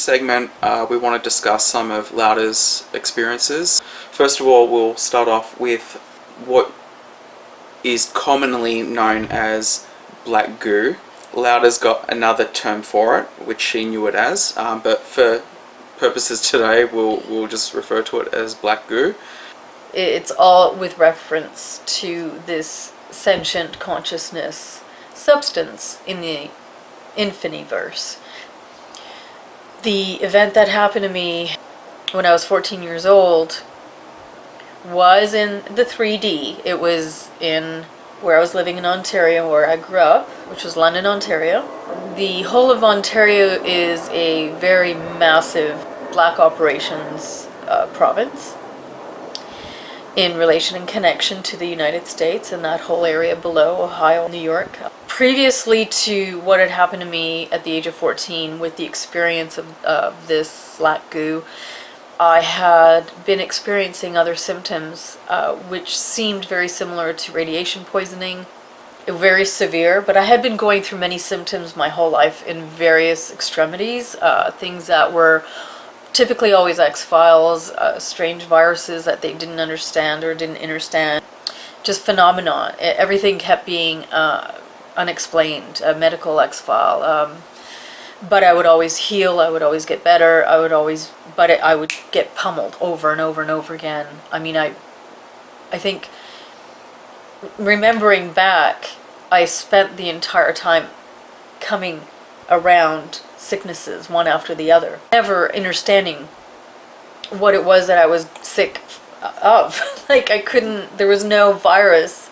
segment, we want to discuss some of Lauda's experiences. First of all, we'll start off with what is commonly known as black goo. Lauda's got another term for it, which she knew it as, but for purposes today, we'll just refer to it as black goo. It's all with reference to this sentient consciousness substance in the infiniverse. The event that happened to me when I was 14 years old was in the 3D. It was in where I was living in Ontario, where I grew up, which was London, Ontario. The whole of Ontario is a very massive black operations province in relation and connection to the United States and that whole area below, Ohio, New York. Previously to what had happened to me at the age of 14 with the experience of this black goo, I had been experiencing other symptoms which seemed very similar to radiation poisoning, very severe, but I had been going through many symptoms my whole life in various extremities, things that were typically always X-Files, strange viruses that they didn't understand or didn't understand, just phenomena. Everything kept being unexplained, a medical X-File. But I would always heal, I would always get better, I would get pummeled over and over and over again. I mean, I think, remembering back, I spent the entire time coming around sicknesses one after the other, never understanding what it was that I was sick of. Like, I couldn't, there was no virus,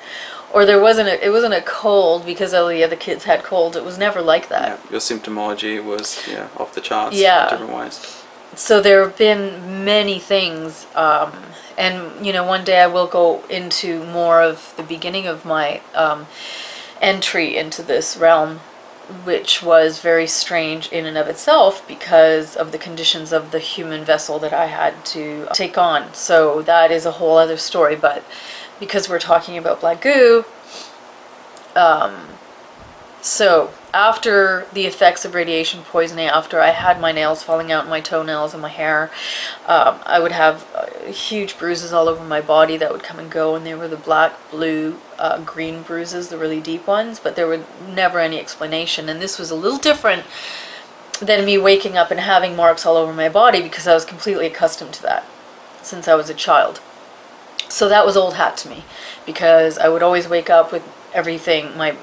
or it wasn't a cold because all the other kids had colds. It was never like that. Yeah, your symptomology was off the charts in different ways. So there have been many things, and one day I will go into more of the beginning of my entry into this realm, which was very strange in and of itself because of the conditions of the human vessel that I had to take on. So that is a whole other story, but because we're talking about black goo, so after the effects of radiation poisoning, after I had my nails falling out, my toenails and my hair, I would have huge bruises all over my body that would come and go, and they were the black, blue, green bruises, the really deep ones, but there were never any explanation. And this was a little different than me waking up and having marks all over my body, because I was completely accustomed to that since I was a child. So that was old hat to me, because I would always wake up with everything, my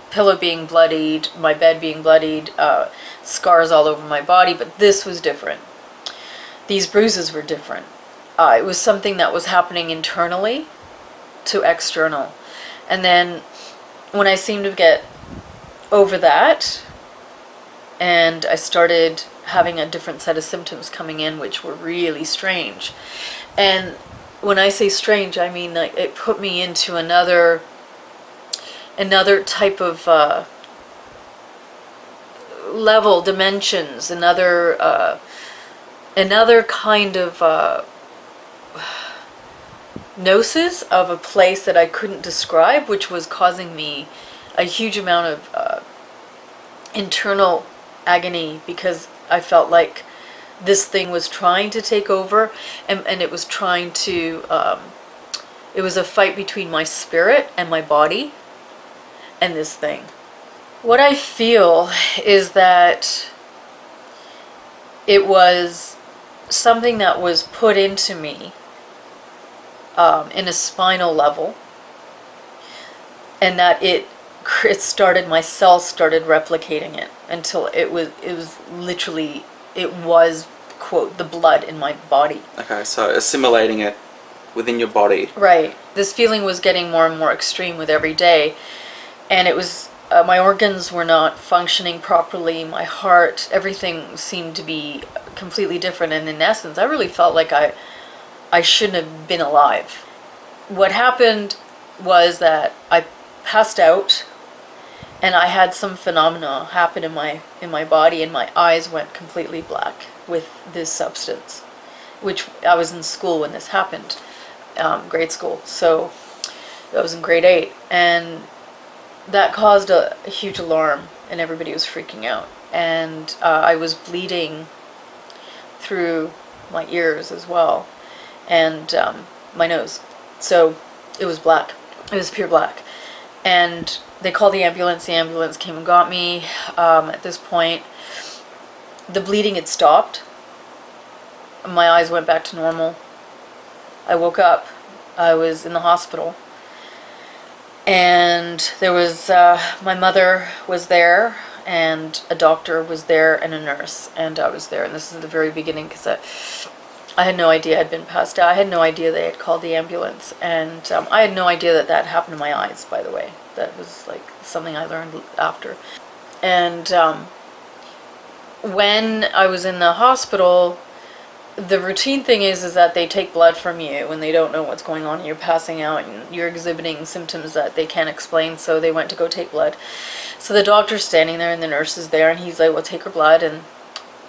pillow being bloodied, my bed being bloodied, scars all over my body, but this was different. These bruises were different. It was something that was happening internally to external. And then when I seemed to get over that, and I started having a different set of symptoms coming in, which were really strange. And when I say strange, I mean like it put me into another type of level, dimensions, another kind of gnosis of a place that I couldn't describe, which was causing me a huge amount of internal agony, because I felt like this thing was trying to take over, and it was trying to, it was a fight between my spirit and my body and this thing. What I feel is that it was something that was put into me in a spinal level, and that it started, my cells started replicating it until it was literally, it was, quote, the blood in my body. Okay, so assimilating it within your body. Right. This feeling was getting more and more extreme with every day, and it was, my organs were not functioning properly, my heart, everything seemed to be completely different, and in essence, I really felt like I shouldn't have been alive. What happened was that I passed out, and I had some phenomena happen in my body, and my eyes went completely black with this substance, which I was in school when this happened, grade school. So I was in grade 8, and that caused a huge alarm, and everybody was freaking out. And I was bleeding through my ears as well, and my nose. So it was black. It was pure black. And they called the ambulance. The ambulance came and got me. At this point, the bleeding had stopped. My eyes went back to normal. I woke up. I was in the hospital. And there was, my mother was there, and a doctor was there, and a nurse, and I was there. And this is the very beginning, because I had no idea I'd been passed out. I had no idea they had called the ambulance, and I had no idea that that happened to my eyes, by the way. That was like something I learned after. And when I was in the hospital, the routine thing is that they take blood from you when they don't know what's going on, and you're passing out and you're exhibiting symptoms that they can't explain, so they went to go take blood. So the doctor's standing there and the nurse is there, and he's like, well, take her blood, and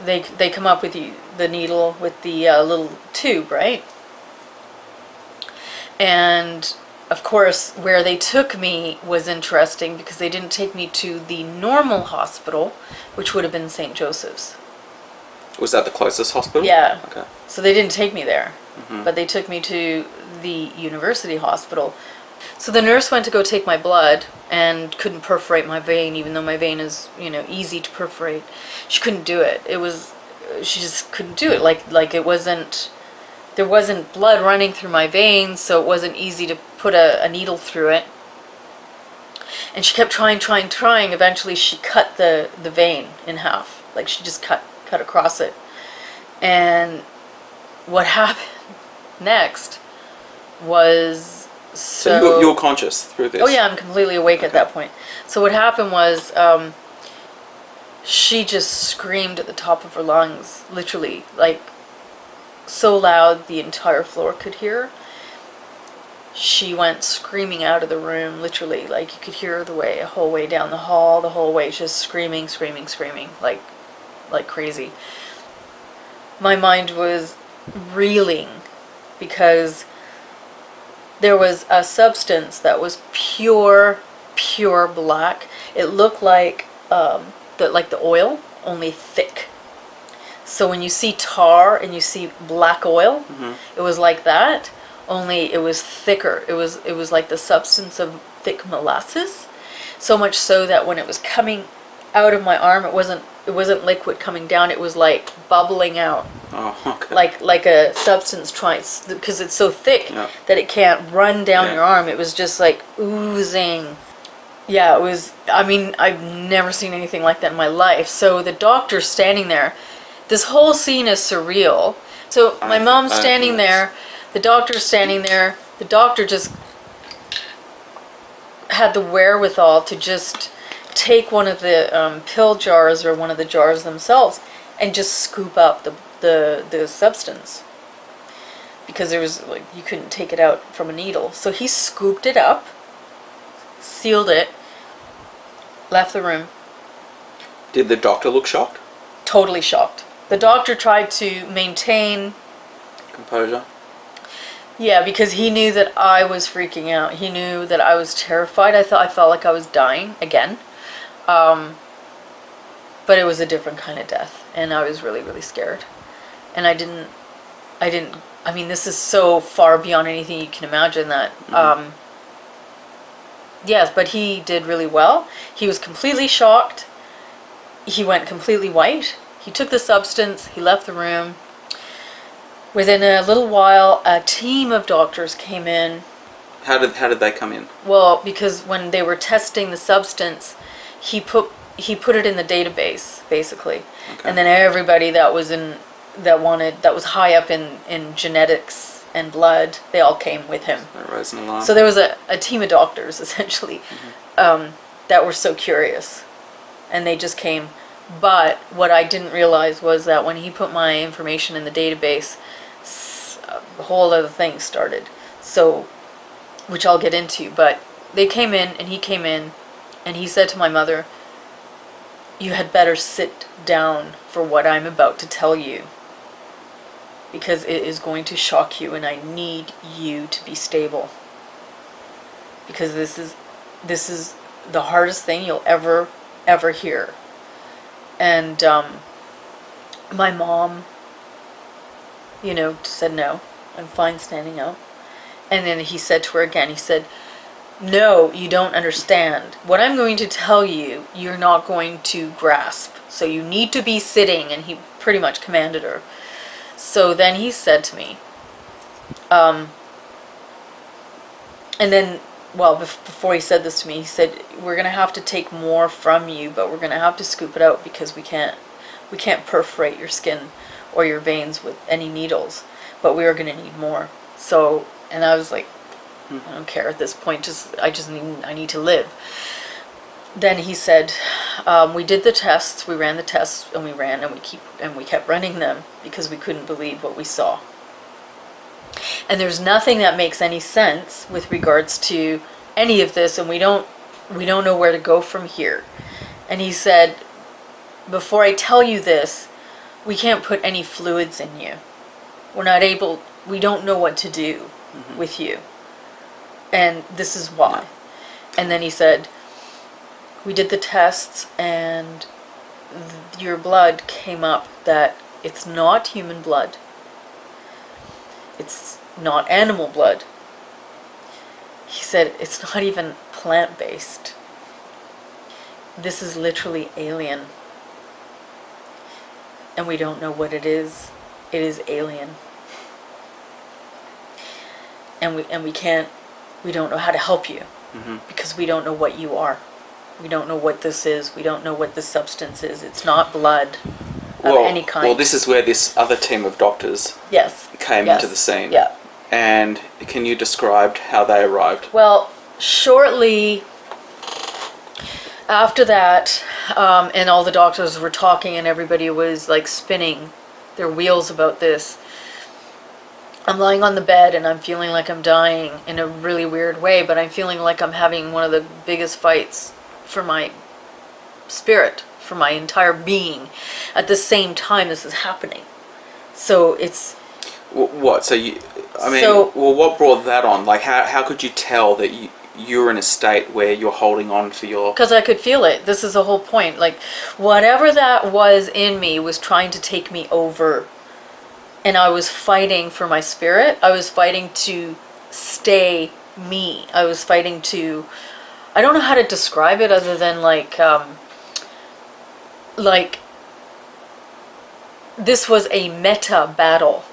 they come up with the needle with the little tube, right? And of course, where they took me was interesting, because they didn't take me to the normal hospital, which would have been St. Joseph's. Was that the closest hospital? Yeah. Okay. So they didn't take me there, Mm-hmm. but they took me to the university hospital. So the nurse went to go take my blood and couldn't perforate my vein, even though my vein is, easy to perforate. She couldn't do it. She just couldn't do it. Like it wasn't, there wasn't blood running through my veins, so it wasn't easy to put a needle through it. And she kept trying. Eventually she cut the vein in half. Like she just cut across it. And what happened next was, So you're conscious through this? Oh yeah, I'm completely awake at that point. So what happened was, she just screamed at the top of her lungs, literally, like so loud the entire floor could hear. She went screaming out of the room, literally, like you could hear her the whole way down the hall, the whole way, just screaming, like crazy. My mind was reeling, because there was a substance that was pure black. It looked like the oil, only thick. So when you see tar and you see black oil, Mm-hmm. it was like that, only it was thicker. It was like the substance of thick molasses, so much so that when it was coming out of my arm, it wasn't liquid coming down, it was like bubbling out. Oh, okay. Like a substance because it's so thick that it can't run down your arm. It was just like oozing. Yeah, it was, I've never seen anything like that in my life. So the doctor's standing there. This whole scene is surreal. So my mom's standing there, the doctor's standing there. The doctor just had the wherewithal to just take one of the pill jars, or one of the jars themselves, and just scoop up the substance, because there was, like, you couldn't take it out from a needle. So he scooped it up, sealed it, left the room. Did the doctor look shocked? Totally shocked. The doctor tried to maintain composure. Yeah, because he knew that I was freaking out. He knew that I was terrified. I felt like I was dying again. But it was a different kind of death, and I was really, really scared. And this is so far beyond anything you can imagine that, yes, but he did really well. He was completely shocked. He went completely white. He took the substance, he left the room. Within a little while, a team of doctors came in. How did they come in? Well, because when they were testing the substance, he put it in the database, basically. Okay. And then everybody that was high up in genetics and blood, they all came with him. That raised an alarm. So there was a team of doctors, essentially, that were so curious. And they just came. But what I didn't realize was that when he put my information in the database, a whole other thing started. So, which I'll get into. But they came in, and he came in, and he said to my mother, "You had better sit down for what I'm about to tell you, because it is going to shock you, and I need you to be stable. Because this is the hardest thing you'll ever hear." And my mom said no, I'm fine standing up. And then he said to her again, he said, no, you don't understand. What I'm going to tell you, you're not going to grasp. So you need to be sitting. And he pretty much commanded her. So then he said to me, and then, well, before he said this to me, he said, we're going to have to take more from you, but we're going to have to scoop it out because we can't perforate your skin or your veins with any needles, but we are going to need more. So, and I was like, I don't care at this point, I need to live. Then he said, we did the tests, we ran the tests, and we kept running them because we couldn't believe what we saw. And there's nothing that makes any sense with regards to any of this, and we don't know where to go from here. And he said, before I tell you this, we can't put any fluids in you. We don't know what to do with you. And this is why. And then he said, we did the tests and your blood came up that it's not human blood. It's not animal blood. He said, it's not even plant-based. This is literally alien. And we don't know what it is. It is alien. And we don't know how to help you. Because we don't know what you are. We don't know what this is. We don't know what this substance is. It's not blood of any kind. Well, this is where this other team of doctors came into the scene. Yeah. And can you describe how they arrived? Well, shortly after that, and all the doctors were talking and everybody was like spinning their wheels about this, I'm lying on the bed and I'm feeling like I'm dying in a really weird way, but I'm feeling like I'm having one of the biggest fights for my spirit, for my entire being, at the same time this is happening. So it's... What? What brought that on? Like, how could you tell that you're in a state where you're holding on for your... Because I could feel it. This is the whole point. Like, whatever that was in me was trying to take me over. And I was fighting for my spirit. I was fighting to stay me. I was fighting to... I don't know how to describe it other than like this was a meta battle.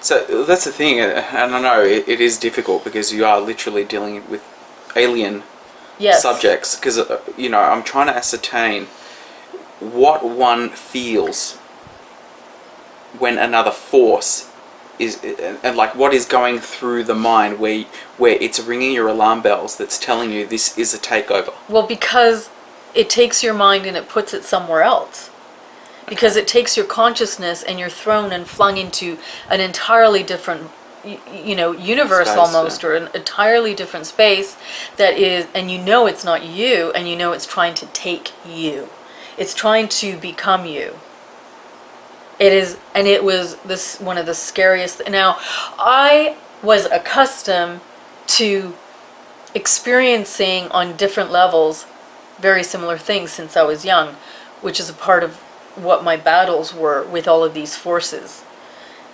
So that's the thing, and I know it is difficult because you are literally dealing with alien subjects. Because I'm trying to ascertain what one feels when another force is, and like what is going through the mind where it's ringing your alarm bells that's telling you this is a takeover. Well, because it takes your mind and it puts it somewhere else. Because it takes your consciousness and you're thrown and flung into an entirely different, universe Space, almost, or an entirely different space that is, and it's not you, and it's trying to take you. It's trying to become you. It is, and it was this one of the scariest. Now, I was accustomed to experiencing on different levels very similar things since I was young, which is a part of what my battles were with all of these forces.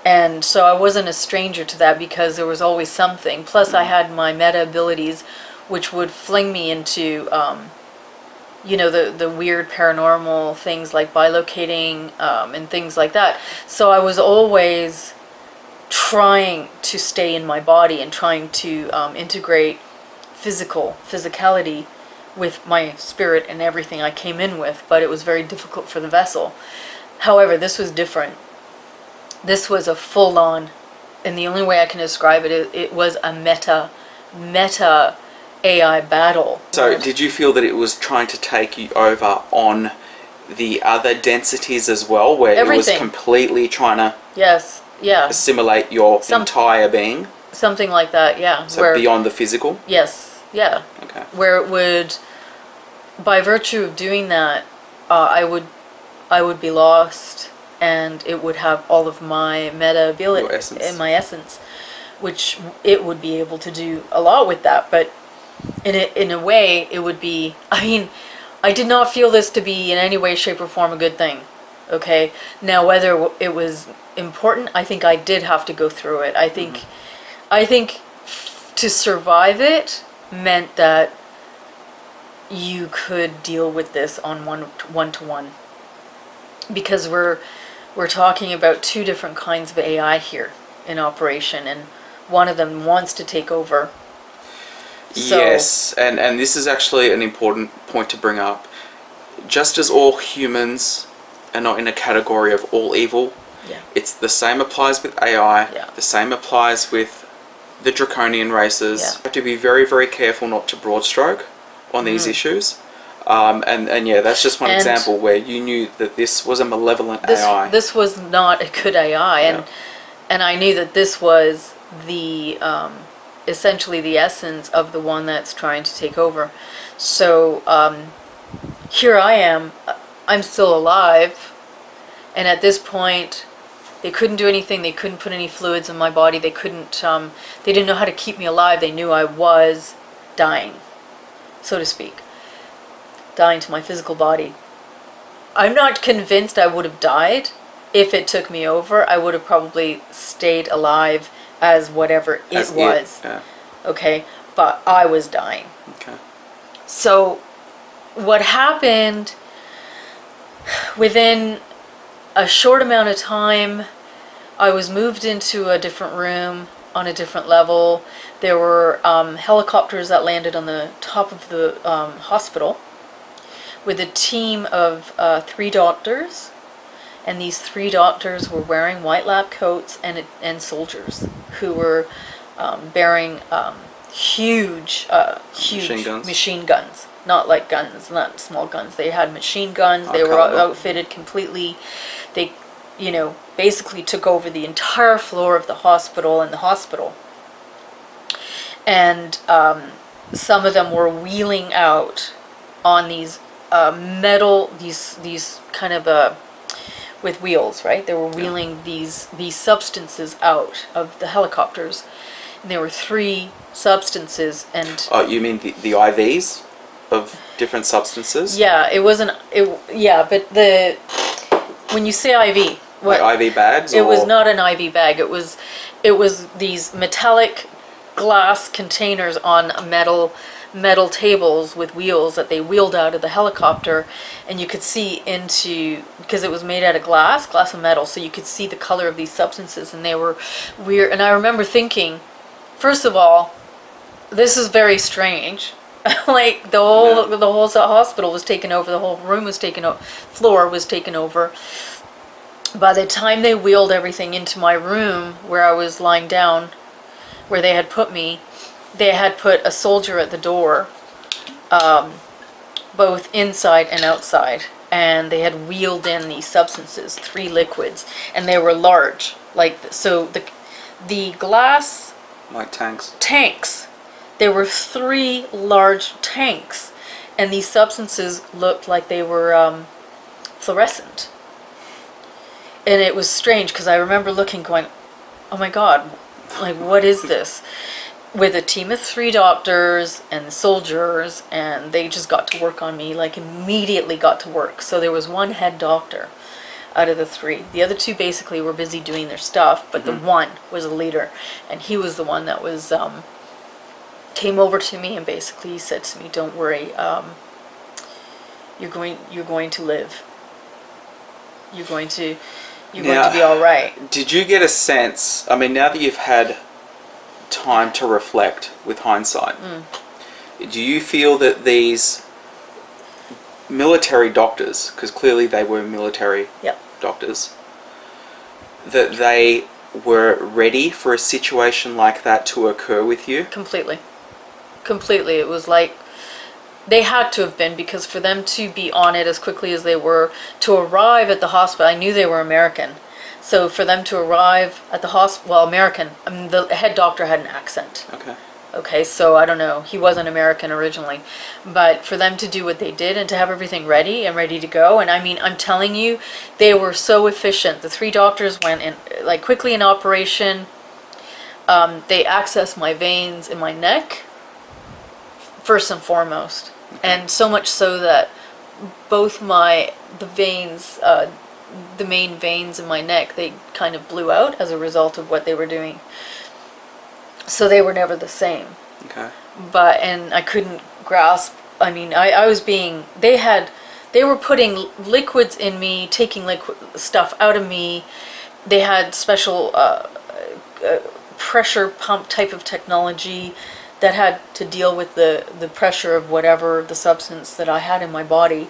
And so I wasn't a stranger to that because there was always something. Plus I had my meta abilities, which would fling me into, the weird paranormal things like bilocating and things like that. So I was always trying to stay in my body and trying to integrate physicality with my spirit and everything I came in with, but it was very difficult for the vessel. However, this was different. This was a full-on, and the only way I can describe it is it was a meta AI battle. So did you feel that it was trying to take you over on the other densities as well, where Everything. It was completely trying to assimilate your entire being? Something like that, yeah. So beyond the physical? Yes. Yeah. Okay. Where it would, by virtue of doing that, I would be lost, and it would have all of my meta ability and my essence, which it would be able to do a lot with that. But in a way, it would be. I mean, I did not feel this to be in any way, shape, or form a good thing. Okay, now whether it was important, I think I did have to go through it. I think to survive it meant that you could deal with this on one-to-one, because we're talking about two different kinds of AI here in operation, and one of them wants to take over. So, yes, and this is actually an important point to bring up. Just as all humans are not in a category of all evil, yeah. it's the same applies with AI, Yeah. the same applies with the draconian races. Yeah. You have to be very, very careful not to broad stroke on these issues. And yeah, that's just one example where you knew that this was a malevolent AI. This was not a good AI, and I knew that this was the essentially the essence of the one that's trying to take over. So here I am, I'm still alive, and at this point they couldn't do anything. They couldn't put any fluids in my body. They couldn't they didn't know how to keep me alive. They knew I was dying, so to speak, dying to my physical body. I'm not convinced I would have died if it took me over. I would have probably stayed alive as whatever it was. Yeah. Okay, but I was dying. Okay. So what happened, within a short amount of time, I was moved into a different room on a different level. There were helicopters that landed on the top of the hospital with a team of 3 doctors, and these 3 doctors were wearing white lab coats and soldiers who were bearing huge machine guns. Not like guns, not small guns. They had machine guns. They were outfitted completely. They, basically took over the entire floor of the hospital and the hospital. And some of them were wheeling out on these metal, these kind of with wheels, right? They were wheeling these substances out of the helicopters. And there were 3 substances, and you mean the IVs of different substances? Yeah, it wasn't. But when you say IV, what, like IV bags? It was not an IV bag. It was these metallic glass containers on metal tables with wheels that they wheeled out of the helicopter, and you could see into, because it was made out of glass and metal, so you could see the color of these substances, and they were weird. And I remember thinking, first of all, this is very strange. Like the whole hospital was taken over, the whole room was taken over, floor was taken over. By the time they wheeled everything into my room where I was lying down, where they had put me, they had put a soldier at the door, both inside and outside, and they had wheeled in these substances, 3 liquids, and they were large, so the glass, like tanks. There were 3 large tanks, and these substances looked like they were fluorescent. And it was strange, because I remember looking, going, oh my God, like, what is this? With a team of 3 doctors and soldiers, and they just got to work on me, like immediately got to work. So there was 1 head doctor out of the 3. The other 2 basically were busy doing their stuff, but the 1 was a leader, and he was the one that was... came over to me and basically said to me, "Don't worry, you're going to live. You're going to be all right." Did you get a sense? I mean, now that you've had time to reflect with hindsight, do you feel that these military doctors, because clearly they were military doctors, that they were ready for a situation like that to occur with you? Completely. It was like they had to have been, because for them to be on it as quickly as they were, to arrive at the hospital, I knew they were American. So for them to arrive at the hospital, American, I mean, the head doctor had an accent. Okay, so I don't know, he wasn't American originally, but for them to do what they did and to have everything ready to go, and I mean, I'm telling you, they were so efficient. The 3 doctors went in, like, quickly in operation. They accessed my veins in my neck, first and foremost, and so much so that both the veins the main veins in my neck, they kind of blew out as a result of what they were doing. So they were never the same. Okay. And I couldn't grasp, I mean, I was being, they were putting liquids in me, taking liquid stuff out of me. They had special pressure pump type of technology that had to deal with the pressure of whatever the substance that I had in my body.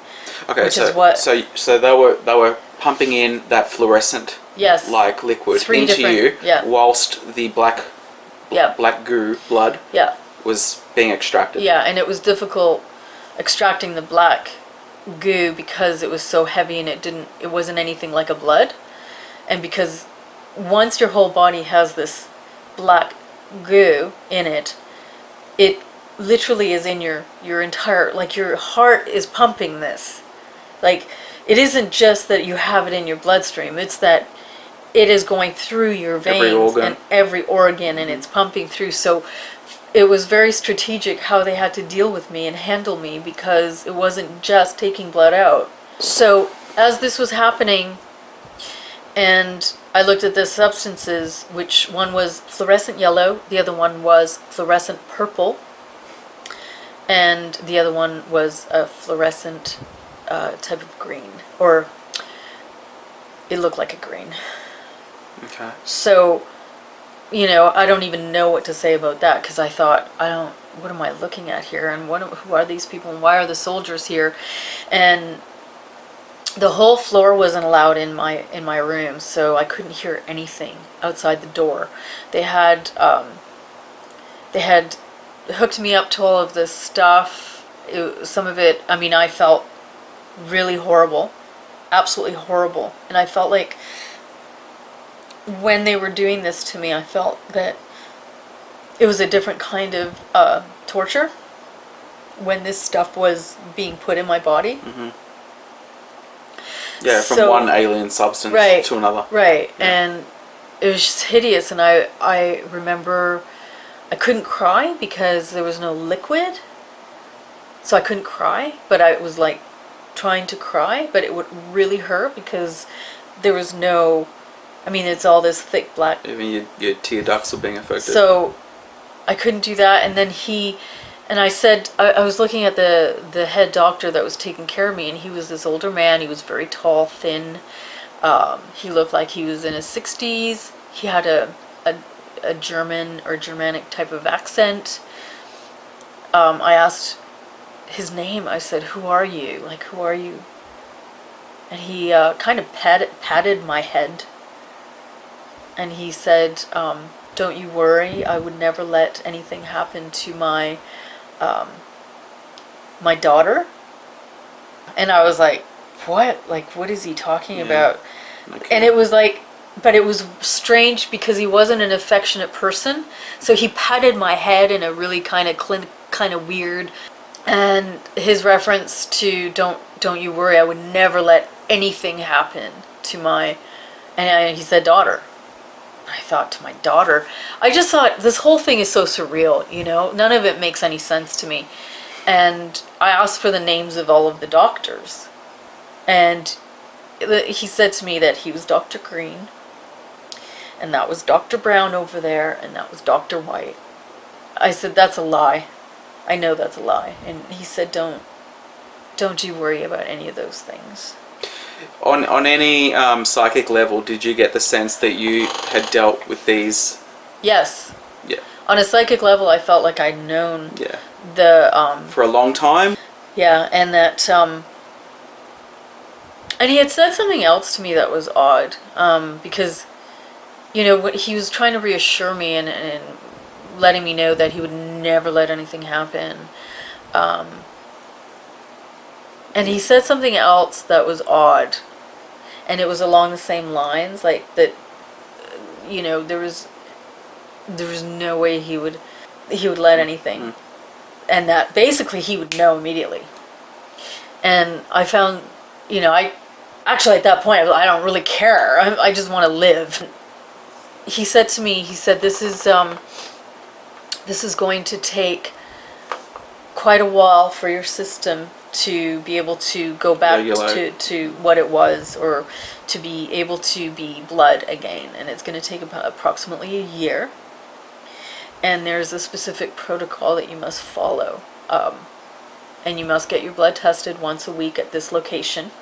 Okay, which so is what, so they were pumping in that fluorescent yes, like liquid three into you, yeah, whilst the black yeah, goo blood yeah, was being extracted. yeah, and it was difficult extracting the black goo because it was so heavy and it wasn't anything like a blood, and because once your whole body has this black goo in it, it literally is in your entire, like your heart is pumping this. Like, it isn't just that you have it in your bloodstream, it's that it is going through your veins and every organ, and it's pumping through. So it was very strategic how they had to deal with me and handle me, because it wasn't just taking blood out. So as this was happening, and I looked at the substances, which one was fluorescent yellow, the other one was fluorescent purple, and the other one was a fluorescent type of green, or it looked like a green. Okay. So, I don't even know what to say about that, because I thought, what am I looking at here, and who are these people, and why are the soldiers here? And the whole floor wasn't allowed in my room, so I couldn't hear anything outside the door. They had hooked me up to all of this stuff. Some of it, I mean, I felt really horrible, absolutely horrible, and I felt like when they were doing this to me, I felt that it was a different kind of torture when this stuff was being put in my body. Mm-hmm. Yeah, from one alien substance to another. Right, yeah. And it was just hideous, and I remember I couldn't cry because there was no liquid, so I couldn't cry, but I was like trying to cry, but it would really hurt because there was no, I mean, it's all this thick black. Even your tear ducts were being affected. So I couldn't do that, and then I said, I was looking at the head doctor that was taking care of me, and he was this older man. He was very tall, thin. He looked like he was in his 60s. He had a German or Germanic type of accent. I asked his name. I said, "Who are you? Like, who are you?" And he kind of patted my head. And he said, "Don't you worry. I would never let anything happen to my daughter." And I was like, what? Like, what is he talking about? Okay. And it was like, but it was strange because he wasn't an affectionate person. So he patted my head in a really kind of weird. And his reference to don't you worry, I would never let anything happen to my, and he said daughter. I thought, to my daughter. I just thought this whole thing is so surreal, none of it makes any sense to me. And I asked for the names of all of the doctors, and he said to me that he was Dr. Green, and that was Dr. Brown over there, and that was Dr. White. I said, that's a lie. I know that's a lie. And he said, don't you worry about any of those things. On any psychic level, did you get the sense that you had dealt with these? Yes. Yeah. On a psychic level, I felt like I'd known for a long time. Yeah, and that and he had said something else to me that was odd, because what he was trying to reassure me and letting me know that he would never let anything happen. And he said something else that was odd, and it was along the same lines, like that, there was no way he would let anything, and that basically he would know immediately. And I found, I actually at that point I don't really care. I just want to live. He said to me, this is going to take quite a while for your system to be able to go back to what it was, or to be able to be blood again. And it's going to take about approximately a year. And there's a specific protocol that you must follow. And you must get your blood tested once a week at this location.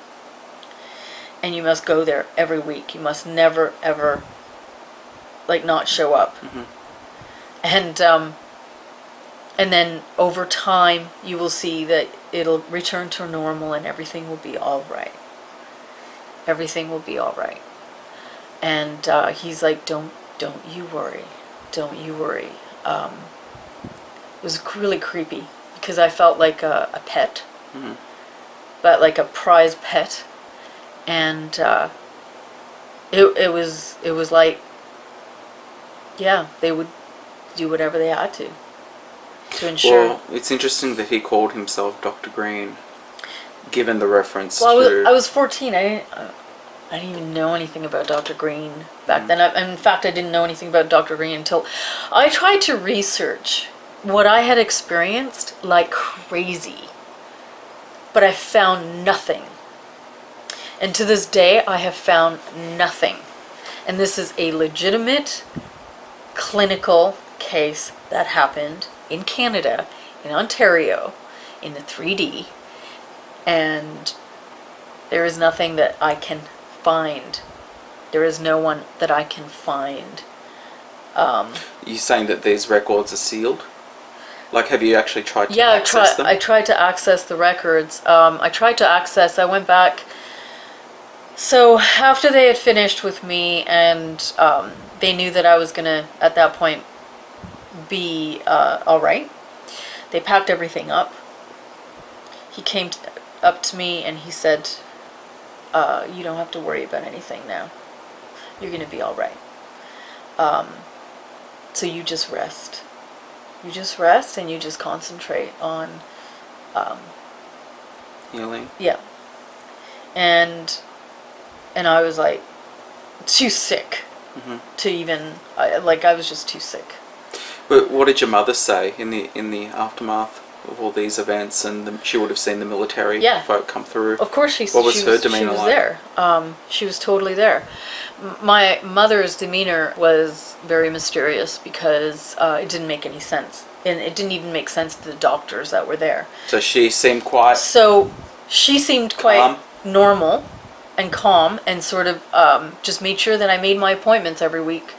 And you must go there every week. You must never, ever, like, not show up. And then over time, you will see that it'll return to normal and everything will be all right. Everything will be all right. And he's like, don't you worry. Don't you worry. It was really creepy because I felt like a pet, but like a prize pet. And it was like, yeah, they would do whatever they had to ensure. Well, it's interesting that he called himself Dr. Green, given the reference well, to... I was 14. I didn't even know anything about Dr. Green back then. In fact, I didn't know anything about Dr. Green until I tried to research what I had experienced like crazy. But I found nothing. And to this day, I have found nothing. And this is a legitimate clinical case that happened in Canada, in Ontario, in the 3D. And there is nothing that I can find. There is no one that I can find. You're saying that these records are sealed? Like, have you actually tried to access them? I tried to access the records. I went back. So after they had finished with me, and they knew that I was going to, at that point, be all right, they packed everything up. He came up to me and he said, you don't have to worry about anything now. You're going to be all right. So you just rest. You just rest and you just concentrate on... healing? Yeah. And I was like too sick to even... I was just too sick. But what did your mother say in the aftermath of all these events? And she would have seen the military folk come through. Of course, she her demeanor she was like? there. She was totally there. My mother's demeanor was very mysterious because it didn't make any sense, and it didn't even make sense to the doctors that were there. So she seemed quite. So she seemed quite calm. Normal and calm, and sort of just made sure that I made my appointments every week.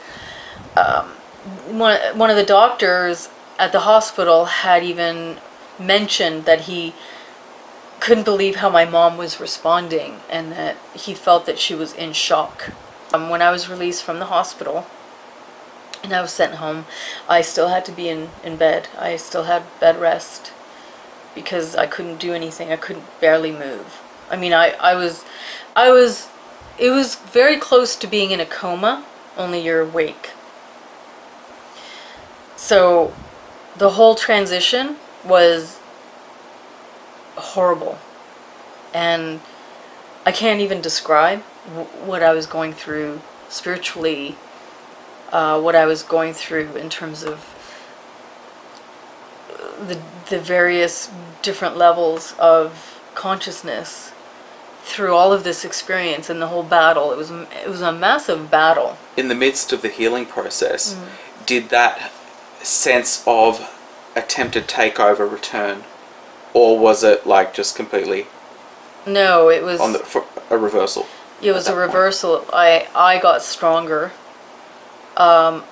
One of the doctors at the hospital had even mentioned that he couldn't believe how my mom was responding, and that he felt that she was in shock. When I was released from the hospital and I was sent home, I still had to be in bed. I still had bed rest because I couldn't do anything. I couldn't barely move. I mean, it was very close to being in a coma, only you're awake. So the whole transition was horrible. And I can't even describe what I was going through spiritually, what I was going through in terms of the various different levels of consciousness through all of this experience and the whole battle. It was a massive battle. In the midst of the healing process, did that sense of attempted takeover return, or was it like just completely? No, it was for a reversal. It was a reversal. I got stronger, and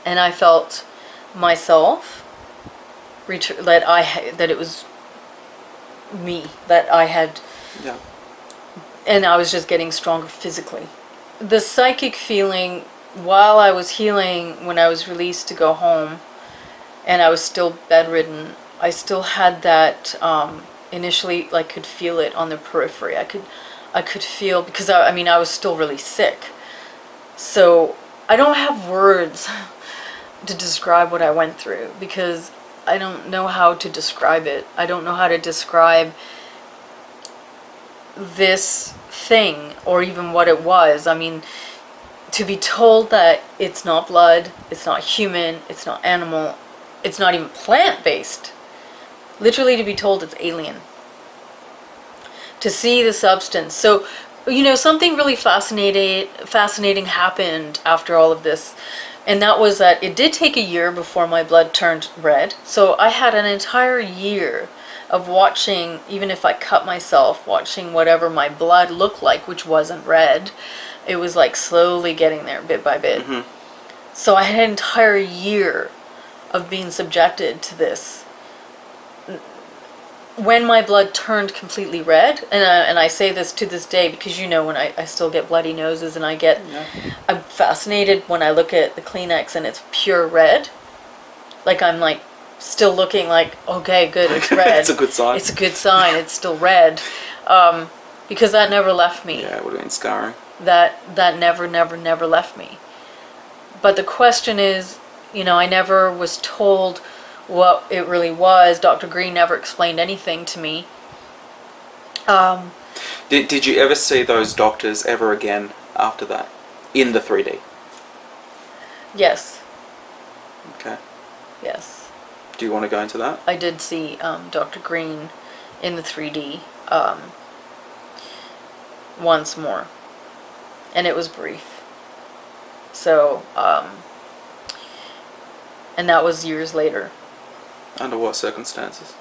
I felt myself that it was me that I had. Yeah. And I was just getting stronger physically. The psychic feeling while I was healing, when I was released to go home, and I was still bedridden, I still had that. Initially, I could feel it on the periphery. I could feel, because I was still really sick. So I don't have words to describe what I went through, because I don't know how to describe it. I don't know how to describe this thing, or even what it was. I mean, to be told that it's not blood, it's not human, it's not animal, it's not even plant-based, Literally to be told it's alien. To see the substance. So, something really fascinating happened after all of this. And that was that it did take a year before my blood turned red. So I had an entire year of watching, even if I cut myself, watching whatever my blood looked like, which wasn't red. It was like slowly getting there bit by bit. Mm-hmm. So I had an entire year of being subjected to this. When my blood turned completely red, and I say this to this day because when I still get bloody noses and I'm fascinated when I look at the Kleenex and it's pure red. Like I'm like still looking like, okay, good, it's red. It's a good sign. It's a good sign, it's still red. Because that never left me. Yeah, it would have been scarring. That never left me. But the question is, I never was told what it really was. Dr. Green never explained anything to me. Did you ever see those doctors ever again after that? In the 3D? Yes. Okay. Yes. Do you want to go into that? I did see Dr. Green in the 3D once more. And it was brief. So, and that was years later. Under what circumstances?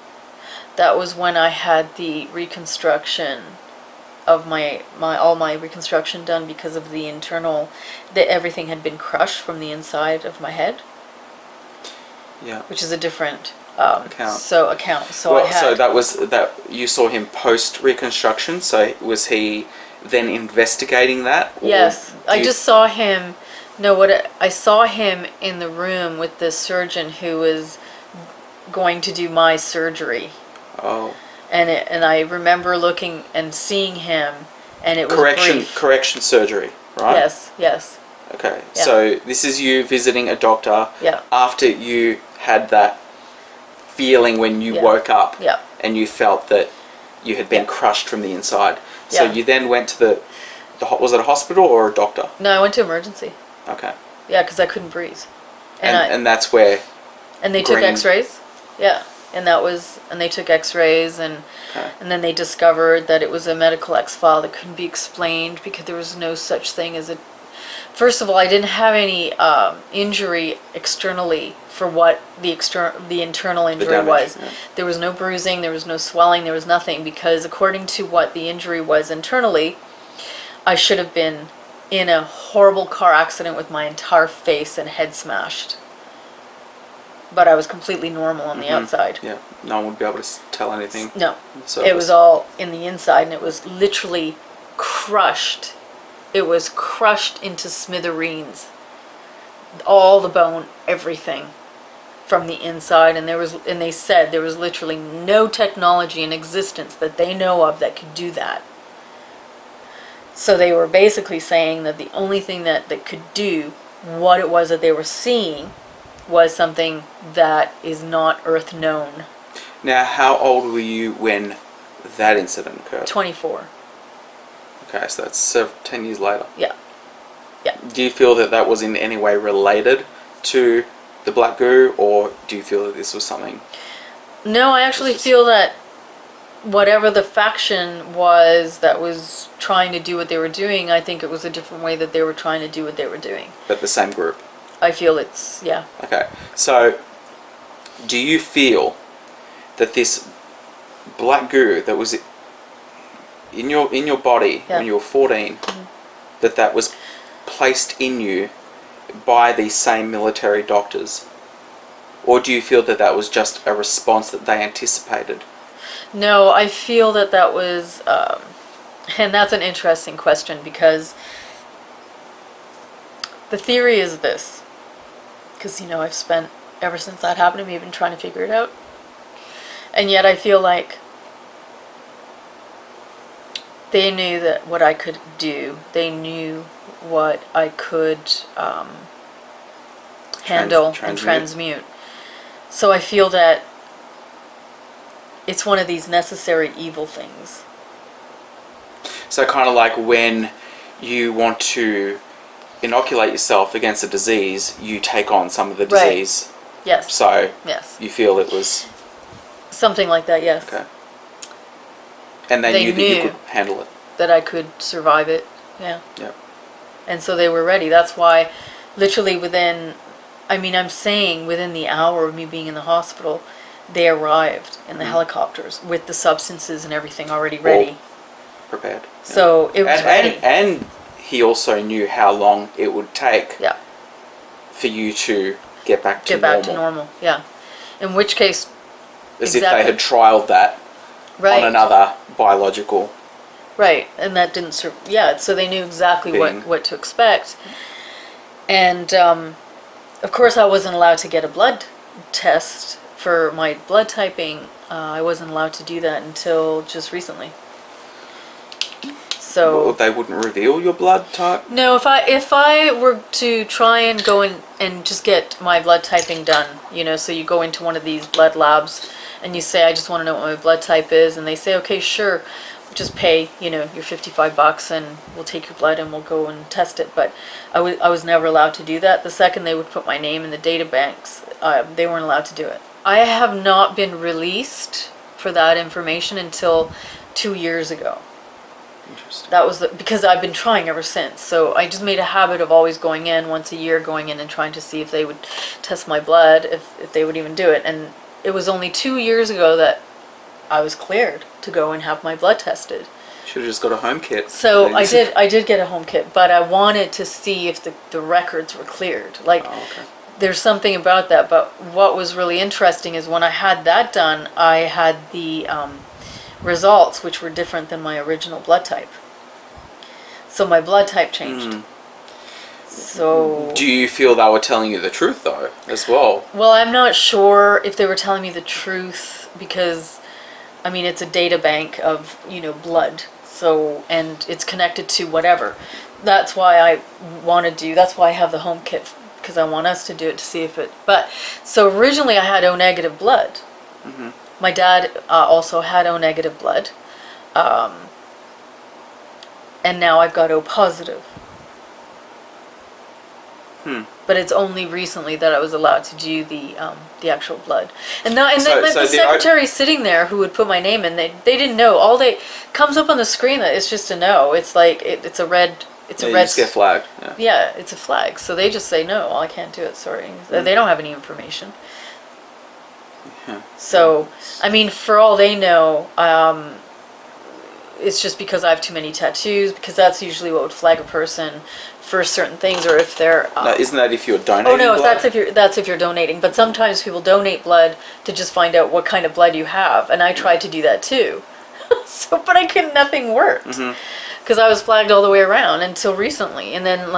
That was when I had the reconstruction of all my reconstruction done because of the internal, that everything had been crushed from the inside of my head. Yeah. Which is a different account. So well, so that was that you saw him post reconstruction. So was he then investigating that? Yes, I just saw him. No, I saw him in the room with the surgeon who was going to do my surgery. Oh. And I remember looking and seeing him, and it was brief. Correction surgery, right? Yes. Okay, Yeah. so this is you visiting a doctor Yeah. after you had that feeling when you woke up and you felt that you had been crushed from the inside. So you then went to the was it a hospital or a doctor? No, I went to emergency. Okay. Yeah, because I couldn't breathe. And that's where... And they took x-rays. Yeah. And they took x-rays and then they discovered that it was a medical X file that couldn't be explained because there was no such thing as a... First of all, I didn't have any injury externally for what the internal injury was. Yeah. There was no bruising, there was no swelling, there was nothing, because according to what the injury was internally, I should have been in a horrible car accident with my entire face and head smashed. But I was completely normal on the outside. Yeah, no one would be able to tell anything. No, it was all in the inside, and it was literally crushed. It was crushed into smithereens. All the bone, everything, from the inside. And they said there was literally no technology in existence that they know of that could do that. So they were basically saying that the only thing that could do what it was that they were seeing was something that is not Earth known. Now, how old were you when that incident occurred? 24. Okay, so that's 10 years later. Yeah. Do you feel that was in any way related to the black goo, or do you feel that this was something... No, I actually feel that whatever the faction was that was trying to do what they were doing, I think it was a different way that they were trying to do what they were doing. But the same group? I feel it's, yeah. Okay, so do you feel that this black goo that was in your body when you were 14, that was placed in you by these same military doctors? Or do you feel that was just a response that they anticipated? No, I feel that was, and that's an interesting question, because the theory is this, because, I've spent, ever since that happened to me, I've been trying to figure it out. And yet I feel like they knew that what I could do. They knew what I could handle and transmute. So I feel that it's one of these necessary evil things. So kind of like when you want to inoculate yourself against a disease, you take on some of the disease. Yes. So yes. You feel it was... Something like that, yes. Okay. And they knew that you could handle it. That I could survive it, yeah. Yeah. And so they were ready. That's why, literally within the hour of me being in the hospital, they arrived in the helicopters with the substances and everything already ready. All prepared. So it was ready. And he also knew how long it would take for you to get back to normal. Yeah. In which case... As if they had trialed that on another biological... Right, and that didn't serve... Yeah, so they knew exactly what to expect. And, of course, I wasn't allowed to get a blood test for my blood typing. I wasn't allowed to do that until just recently. So... Well, they wouldn't reveal your blood type? No, if I were to try and go in and just get my blood typing done, so you go into one of these blood labs and you say, I just want to know what my blood type is, and they say, okay, sure, just pay, your $55 and we'll take your blood and we'll go and test it. But I was never allowed to do that. The second they would put my name in the data banks, they weren't allowed to do it. I have not been released for that information until 2 years ago. Interesting. That was because I've been trying ever since. So I just made a habit of always going in once a year, going in and trying to see if they would test my blood, if they would even do it. And it was only 2 years ago that I was cleared to go and have my blood tested. Should have just got a home kit. So I did get a home kit, but I wanted to see if the records were cleared. There's something about that. But what was really interesting is when I had that done, I had the results which were different than my original blood type. So my blood type changed. So do you feel they were telling you the truth though as well? Well, I'm not sure if they were telling me the truth because it's a data bank of blood, so, and it's connected to whatever. That's why I that's why I have the home kit, because I want us to do it to see if it, but so originally I had O negative blood. My dad also had O negative blood, and now I've got O positive. But it's only recently that I was allowed to do the actual blood. And the secretary sitting there who would put my name in, they didn't know. All they comes up on the screen that it's just a no. It's like it's a red. It's a red. You just get flagged. Yeah, it's a flag. So they just say no. I can't do it. Sorry. They don't have any information. So for all they know, it's just because I have too many tattoos. Because that's usually what would flag a person for certain things, or if they're isn't that if you're donating? Oh no, blood? that's if you're donating. But sometimes people donate blood to just find out what kind of blood you have, and I tried to do that too. But nothing worked because I was flagged all the way around until recently, and then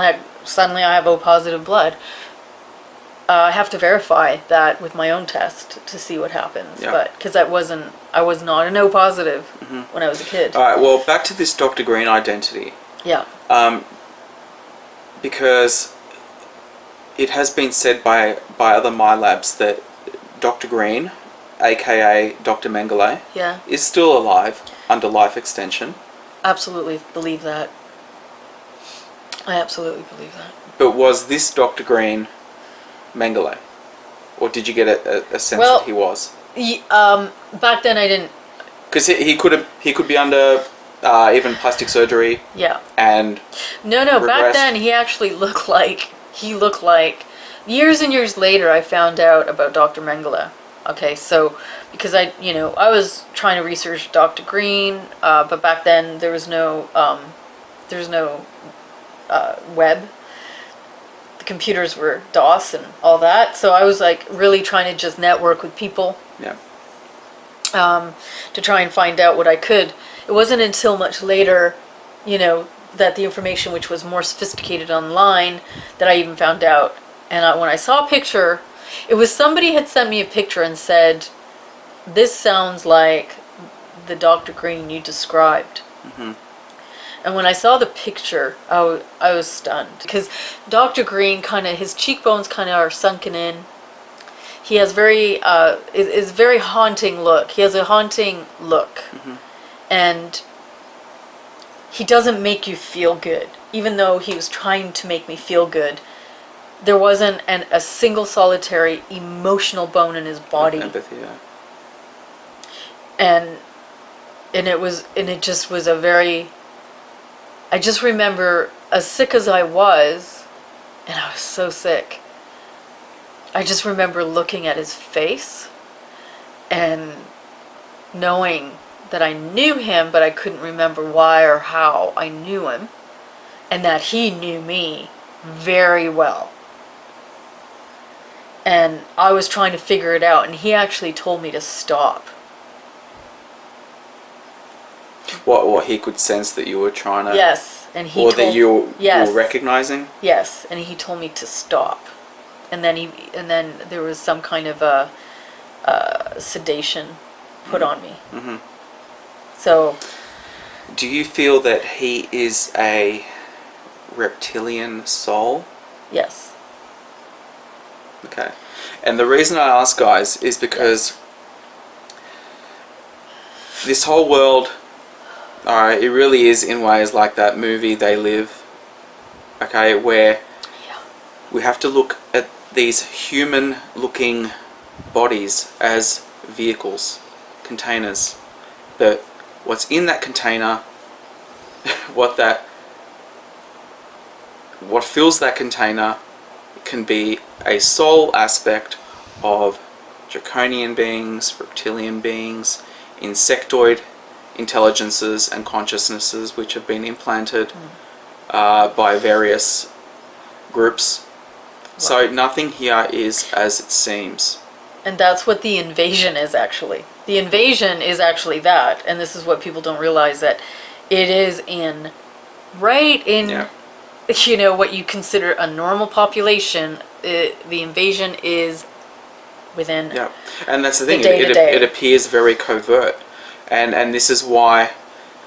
suddenly I have O positive blood. I have to verify that with my own test to see what happens, but because I was not an O positive when I was a kid. All right, well, back to this Dr. Green identity. Yeah. Because it has been said by other MyLabs that Dr. Green, aka Dr. Mengele, is still alive under life extension. Absolutely believe that. I absolutely believe that. But was this Dr. Green Mengele? Or did you get a sense that he was? Back then I didn't. Because he could be under even plastic surgery. Yeah. And no. regressed. Back then he actually looked like years and years later I found out about Dr. Mengele. Okay, so because I was trying to research Dr. Green, but back then there was no web. The computers were DOS and all that, so I was really trying to just network with people. Yeah. To try and find out what I could. It wasn't until much later, that the information which was more sophisticated online that I even found out. And when I saw a picture, it was somebody had sent me a picture and said, "This sounds like the Dr. Green you described." And when I saw the picture, I was stunned because Dr. Green his cheekbones are sunken in. He has is very haunting look. He has a haunting look. And he doesn't make you feel good. Even though he was trying to make me feel good, there wasn't a single solitary emotional bone in his body. Empathy, yeah. and it just was I just remember, as sick as I was, and I was so sick, I just remember looking at his face and knowing that I knew him, but I couldn't remember why or how I knew him, and that he knew me very well. And I was trying to figure it out, and he actually told me to stop. What he could sense that you were trying to... Yes, and he or that you were recognizing? Yes, and he told me to stop. And then there was some kind of a sedation put on me. Mm-hmm. So... Do you feel that he is a reptilian soul? Yes. Okay. And the reason I ask, guys, is because this whole world, alright, it really is in ways like that movie They Live, okay, where we have to look at these human looking bodies as vehicles, containers. But what's in that container, what fills that container can be a soul aspect of draconian beings, reptilian beings, insectoid intelligences and consciousnesses which have been implanted by various groups. Right. So nothing here is as it seems. And that's what the invasion is, actually. The invasion is actually that, and this is what people don't realize, that it is right in what you consider a normal population. The invasion is within. Yeah, and that's the thing. It appears very covert, and this is why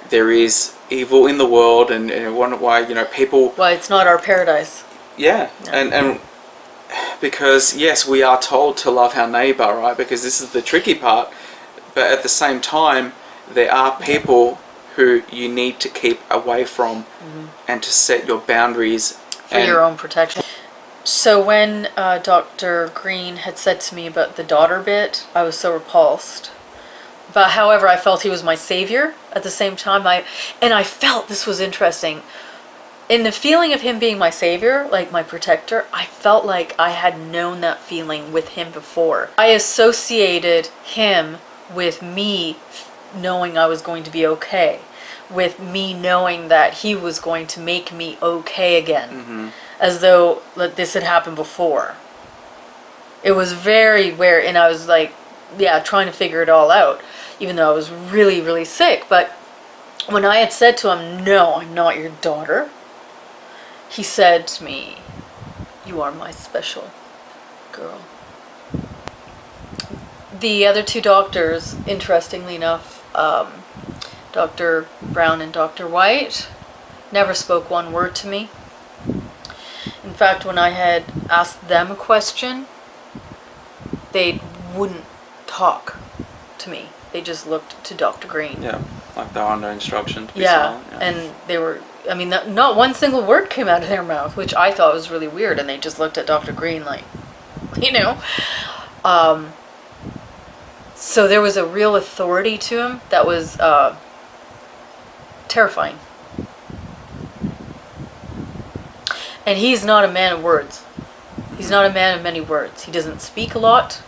there is evil in the world, and why people. Why it's not our paradise. Yeah, no. and because yes, we are told to love our neighbor, right? Because this is the tricky part. But at the same time, there are people who you need to keep away from, and to set your boundaries for your own protection. So when Dr. Green had said to me about the daughter bit, I was so repulsed. But however, I felt he was my savior at the same time. I felt this was interesting. In the feeling of him being my savior, like my protector, I felt like I had known that feeling with him before. I associated him with me knowing I was going to be okay, with me knowing that he was going to make me okay again, as though this had happened before. It was very weird, and I was like, trying to figure it all out, even though I was really, really sick. But when I had said to him, "No, I'm not your daughter," he said to me, "You are my special girl." The other two doctors, interestingly enough, Dr. Brown and Dr. White, never spoke one word to me. In fact, when I had asked them a question, they wouldn't talk to me. They just looked to Dr. Green. Yeah, like they were under instruction to be silent. Yeah, and they were, not one single word came out of their mouth, which I thought was really weird, and they just looked at Dr. Green like, So there was a real authority to him that was terrifying. And he's not a man of words. He's not a man of many words. He doesn't speak a lot.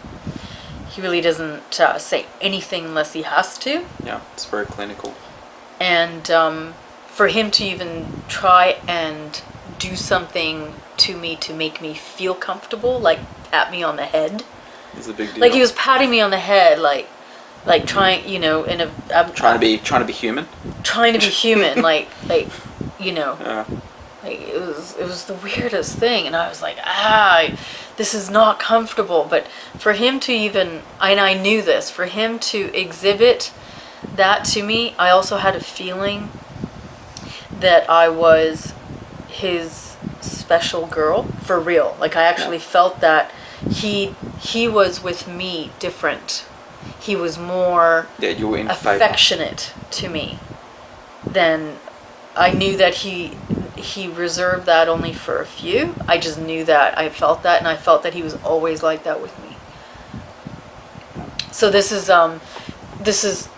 He really doesn't say anything unless he has to. Yeah, it's very clinical. And for him to even try and do something to me to make me feel comfortable, like pat me on the head. It's a big deal. Like he was patting me on the head, like trying, in a... trying to be human? Trying to be human, like. Yeah. Like it was the weirdest thing, and I was like, this is not comfortable. But for him to even, and I knew this, for him to exhibit that to me, I also had a feeling that I was his special girl, for real. Like I actually felt that he was with me different. He was more you were in affectionate to me than I knew that he reserved that only for a few. I just knew that. I felt that, and I felt that he was always like that with me. So this is this is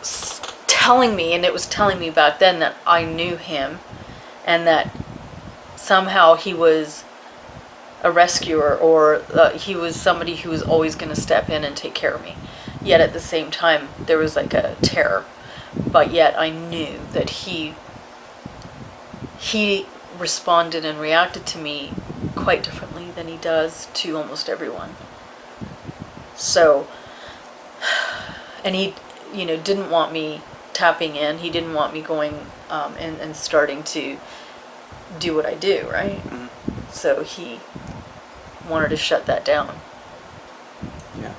telling me, and it was telling me back then, that I knew him, and that somehow he was a rescuer, or he was somebody who was always going to step in and take care of me. Yet at the same time, there was like a terror. But yet I knew that he responded and reacted to me quite differently than he does to almost everyone. So, and he, didn't want me tapping in. He didn't want me going and starting to do what I do, right? Mm-hmm. So he wanted to shut that down. Yeah.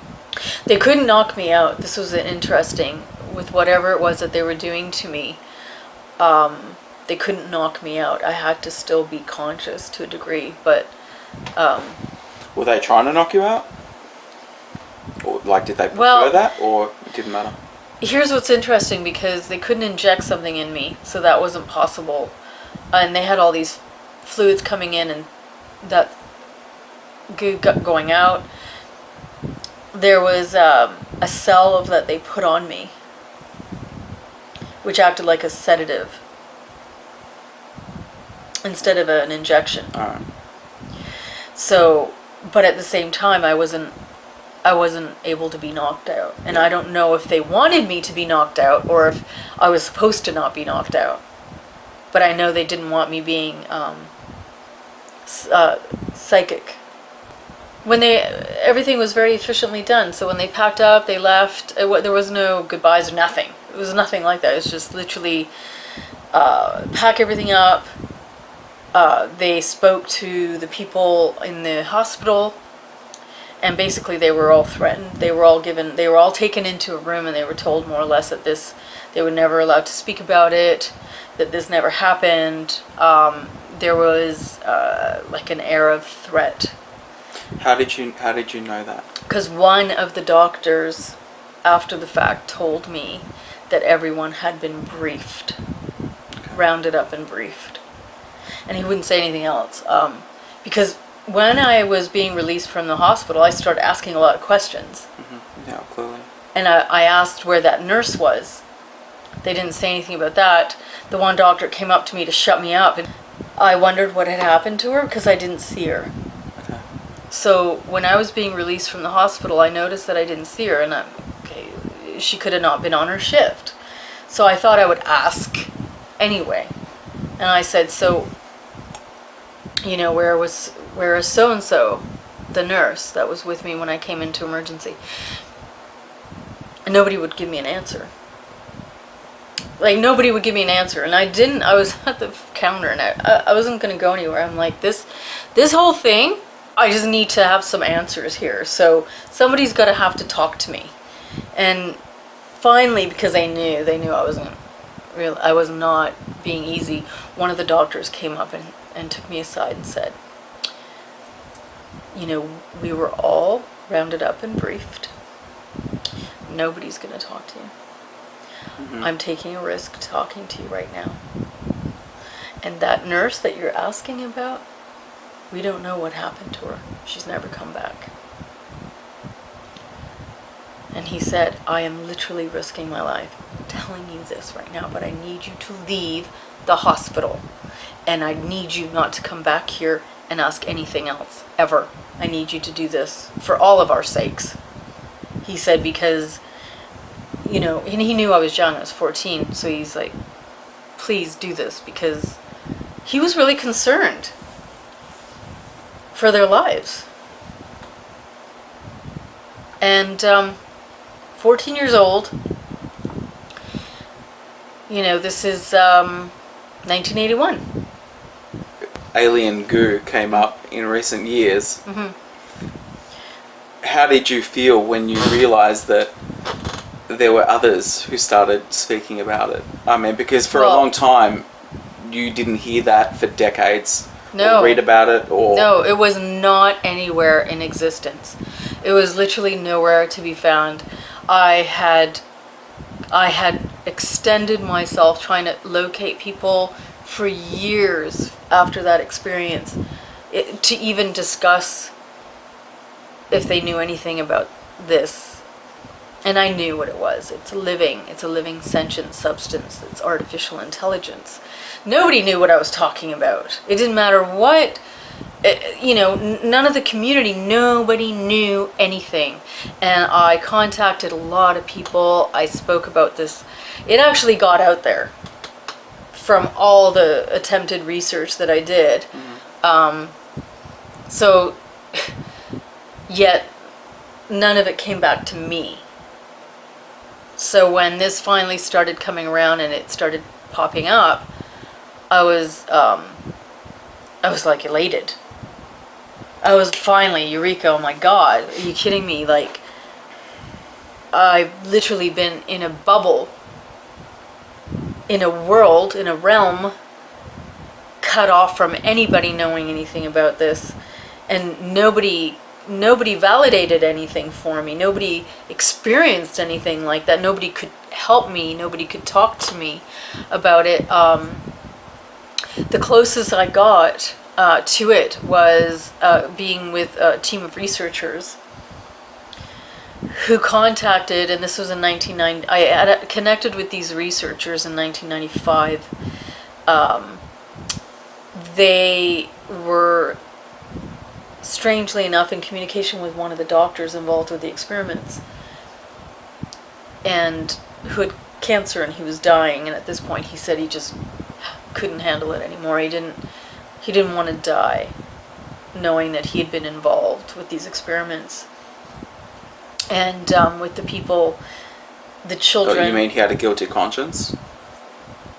They couldn't knock me out. This was interesting. With whatever it was that they were doing to me, they couldn't knock me out. I had to still be conscious to a degree, but... Were they trying to knock you out? Or, did they prefer that, or it didn't matter? Here's what's interesting, because they couldn't inject something in me, so that wasn't possible. And they had all these fluids coming in, and that goo going out. There was a salve that they put on me, which acted like a sedative instead of an injection. All right. So, but at the same time, I wasn't able to be knocked out. And I don't know if they wanted me to be knocked out, or if I was supposed to not be knocked out. But I know they didn't want me being psychic. Everything was very efficiently done. So when they packed up, they left. There was no goodbyes or nothing. It was nothing like that. It was just literally pack everything up. They spoke to the people in the hospital, and basically they were all threatened. They were all taken into a room, and they were told more or less that they were never allowed to speak about it, that this never happened. There was like an air of threat. How did you know that? Because one of the doctors, after the fact, told me that everyone had been briefed, rounded up and briefed. And he wouldn't say anything else. Because when I was being released from the hospital, I started asking a lot of questions. Mm-hmm. Yeah, clearly. And I asked where that nurse was. They didn't say anything about that. The one doctor came up to me to shut me up, and I wondered what had happened to her because I didn't see her. Okay. So when I was being released from the hospital, I noticed that I didn't see her, and she could have not been on her shift. So I thought I would ask anyway. And I said, so, where is so-and-so, the nurse that was with me when I came into emergency? And nobody would give me an answer. Nobody would give me an answer. And I was at the counter, and I wasn't going to go anywhere. I'm like, this whole thing, I just need to have some answers here. So somebody's got to have to talk to me. And finally, because they knew I was not being easy, one of the doctors came up and took me aside and said, we were all rounded up and briefed. Nobody's going to talk to you. Mm-hmm. I'm taking a risk talking to you right now. And that nurse that you're asking about, we don't know what happened to her. She's never come back. And he said, I am literally risking my life telling you this right now, but I need you to leave the hospital. And I need you not to come back here and ask anything else, ever. I need you to do this for all of our sakes. He said, because, and he knew I was young, I was 14, so he's like, please do this, because he was really concerned for their lives. And 14 years old, this is 1981. Alien goo came up in recent years. Mm-hmm. How did you feel when you realised that there were others who started speaking about it? I mean, because for a long time, you didn't hear that for decades. No. Or read about it, or... No, it was not anywhere in existence. It was literally nowhere to be found. I had extended myself trying to locate people for years after that experience to even discuss if they knew anything about this. And I knew what it was. It's a living sentient substance that's artificial intelligence. Nobody knew what I was talking about. It didn't matter what, none of the community, nobody knew anything. And I contacted a lot of people. I spoke about this. It actually got out there from all the attempted research that I did. So, yet none of it came back to me. So when this finally started coming around and it started popping up, I was like elated. I was finally, eureka, oh my God, are you kidding me? Like, I've literally been in a bubble, in a world, in a realm, cut off from anybody knowing anything about this, and nobody validated anything for me. Nobody experienced anything like that. Nobody could help me. Nobody could talk to me about it. The closest I got to it was being with a team of researchers who contacted, and this was in 1990. I had connected with these researchers in 1995. They were, strangely enough, in communication with one of the doctors involved with the experiments, and who had cancer, and he was dying. And at this point, he said he just couldn't handle it anymore. He didn't want to die, knowing that he had been involved with these experiments. And with the people, the children. Oh, you mean he had a guilty conscience?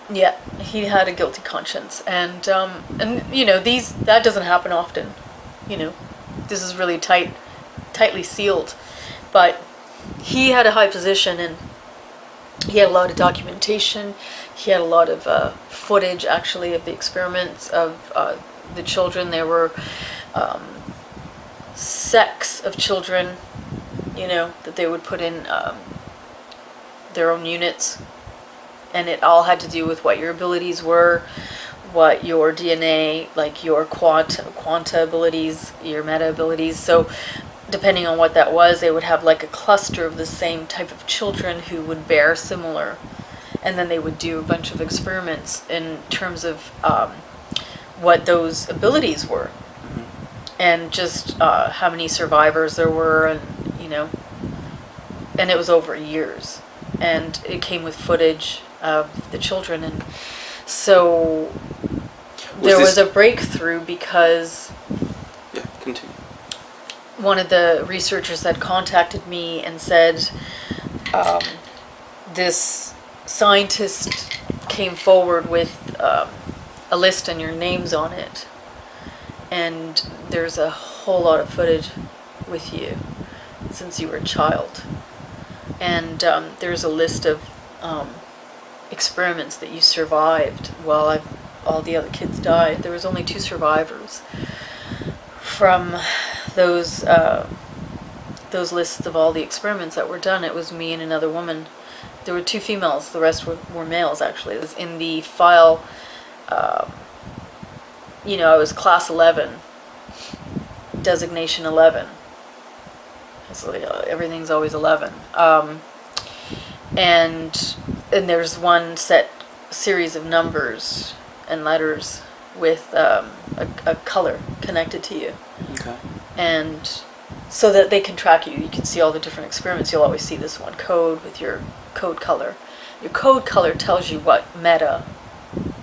Yeah, he had a guilty conscience, and that doesn't happen often. This is really tightly sealed, but he had a high position, and he had a lot of documentation. He had a lot of footage, actually, of the experiments of the children. There were sects of children, that they would put in their own units, and it all had to do with what your abilities were, what your DNA, like your quanta abilities, your meta abilities. So depending on what that was, they would have like a cluster of the same type of children who would bear similar, and then they would do a bunch of experiments in terms of what those abilities were, and just how many survivors there were, and and it was over years, and it came with footage of the children. And so there was a breakthrough, because continue. One of the researchers had contacted me and said, this scientist came forward with a list and your name's on it, and there's a whole lot of footage with you since you were a child, and there's a list of experiments that you survived while all the other kids died. There was only 2 survivors from those lists of all the experiments that were done. It was me and another woman. There were 2 females. The rest were males, actually. It was in the file. I was class 11, designation 11. So everything's always 11. And there's one set series of numbers and letters with a color connected to you. Okay. And so that they can track you. You can see all the different experiments. You'll always see this one code with your code color. Your code color tells you what meta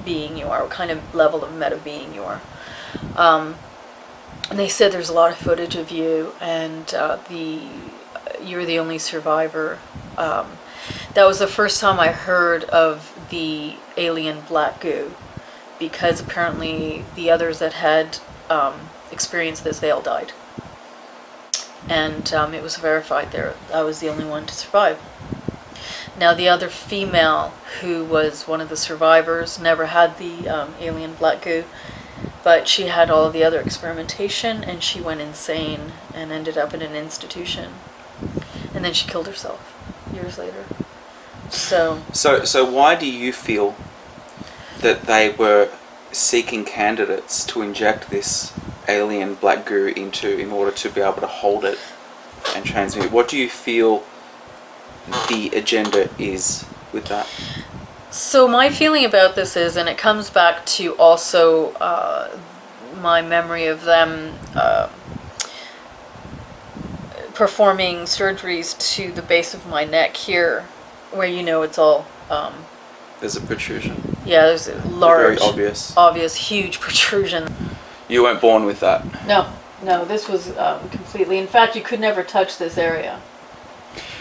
being you are, what kind of level of meta being you are. And they said there's a lot of footage of you, and you're the only survivor. That was the first time I heard of the alien black goo, because apparently the others that had experienced this, they all died. And it was verified there. I was the only one to survive. Now, the other female, who was one of the survivors, never had the alien black goo, but she had all of the other experimentation, and she went insane and ended up in an institution. And then she killed herself years later. So why do you feel that they were seeking candidates to inject this alien black goo into in order to be able to hold it and transmit? What do you feel the agenda is with that? So my feeling about this is, and it comes back to also my memory of them performing surgeries to the base of my neck here, where it's all... There's a protrusion. yeah, there's a large, very obvious, huge protrusion. You weren't born with that? No, this was completely... In fact, you could never touch this area.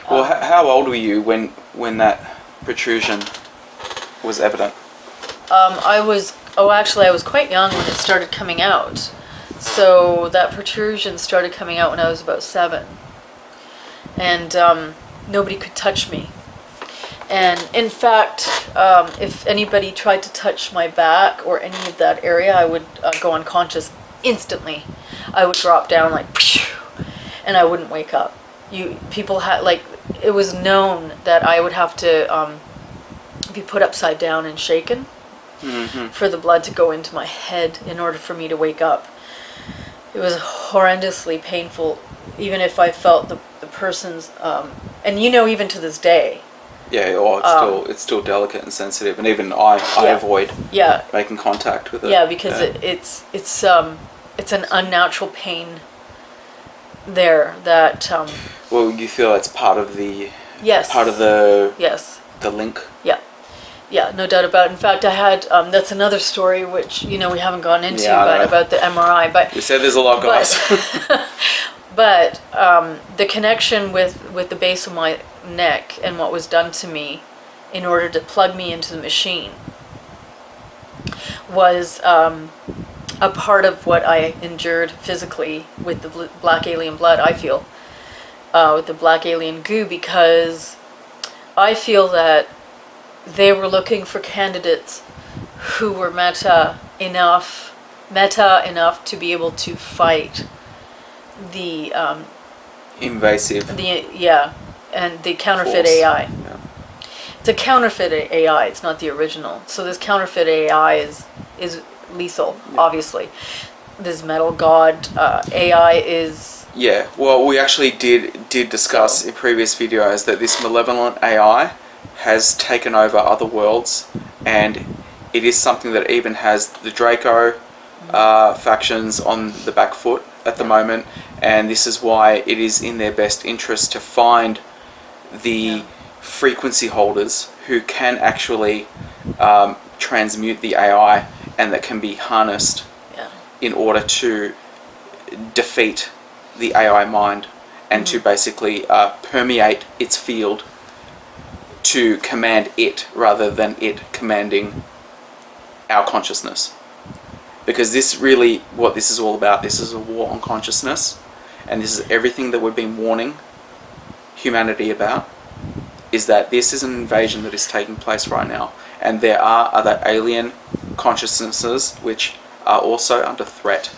Well, how old were you when that protrusion was evident? I was quite young when it started coming out. So that protrusion started coming out when I was about 7. And nobody could touch me. And in fact, if anybody tried to touch my back or any of that area, I would go unconscious instantly. I would drop down like, and I wouldn't wake up. People had, like, it was known that I would have to be put upside down and shaken for the blood to go into my head in order for me to wake up. It was horrendously painful, even if I felt the person's, and even to this day. Yeah, it's still delicate and sensitive, and even I avoid making contact with it. Yeah, because it's an unnatural pain there that. Well, you feel that's part of the. Yes. Part of the. Yes. The link. Yeah, no doubt about it. In fact, I had, that's another story which, we haven't gone into, about the MRI. But you said there's a lot, guys. But the connection with the base of my neck and what was done to me in order to plug me into the machine was a part of what I endured physically with the black alien blood, I feel, with the black alien goo, because I feel that they were looking for candidates who were meta enough to be able to fight the invasive. And the counterfeit force. AI. Yeah. It's a counterfeit AI. It's not the original. So this counterfeit AI is lethal. Obviously, this metal god AI is. Yeah. Well, we actually did discuss in previous videos that this malevolent AI has taken over other worlds, and it is something that even has the Draco factions on the back foot at the moment, and this is why it is in their best interest to find the frequency holders who can actually transmute the AI and that can be harnessed in order to defeat the AI mind and to basically permeate its field to command it rather than it commanding our consciousness. Because this really, what this is all about, this is a war on consciousness, and this is everything that we've been warning humanity about, is that this is an invasion that is taking place right now, and there are other alien consciousnesses which are also under threat.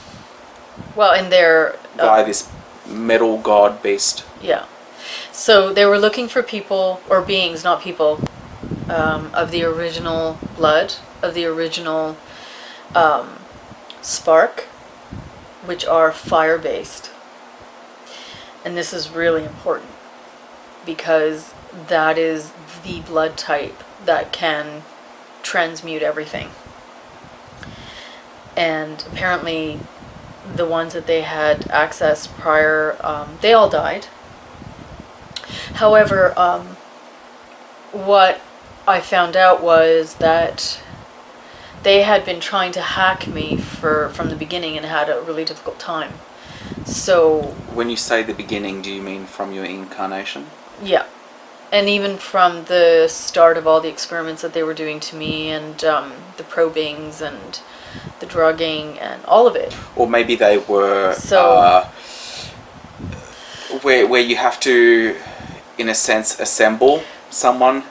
Well, and they're by this metal god beast. Yeah. So they were looking for people, or beings, not people, of the original blood, of the original spark, which are fire-based. And this is really important because that is the blood type that can transmute everything. And apparently the ones that they had accessed prior, they all died. However, what I found out was that they had been trying to hack me from the beginning and had a really difficult time. So when you say the beginning, do you mean from your incarnation? Yeah. And even from the start of all the experiments that they were doing to me, and the probings and the drugging and all of it. Or maybe they were where you have to, in a sense, assemble someone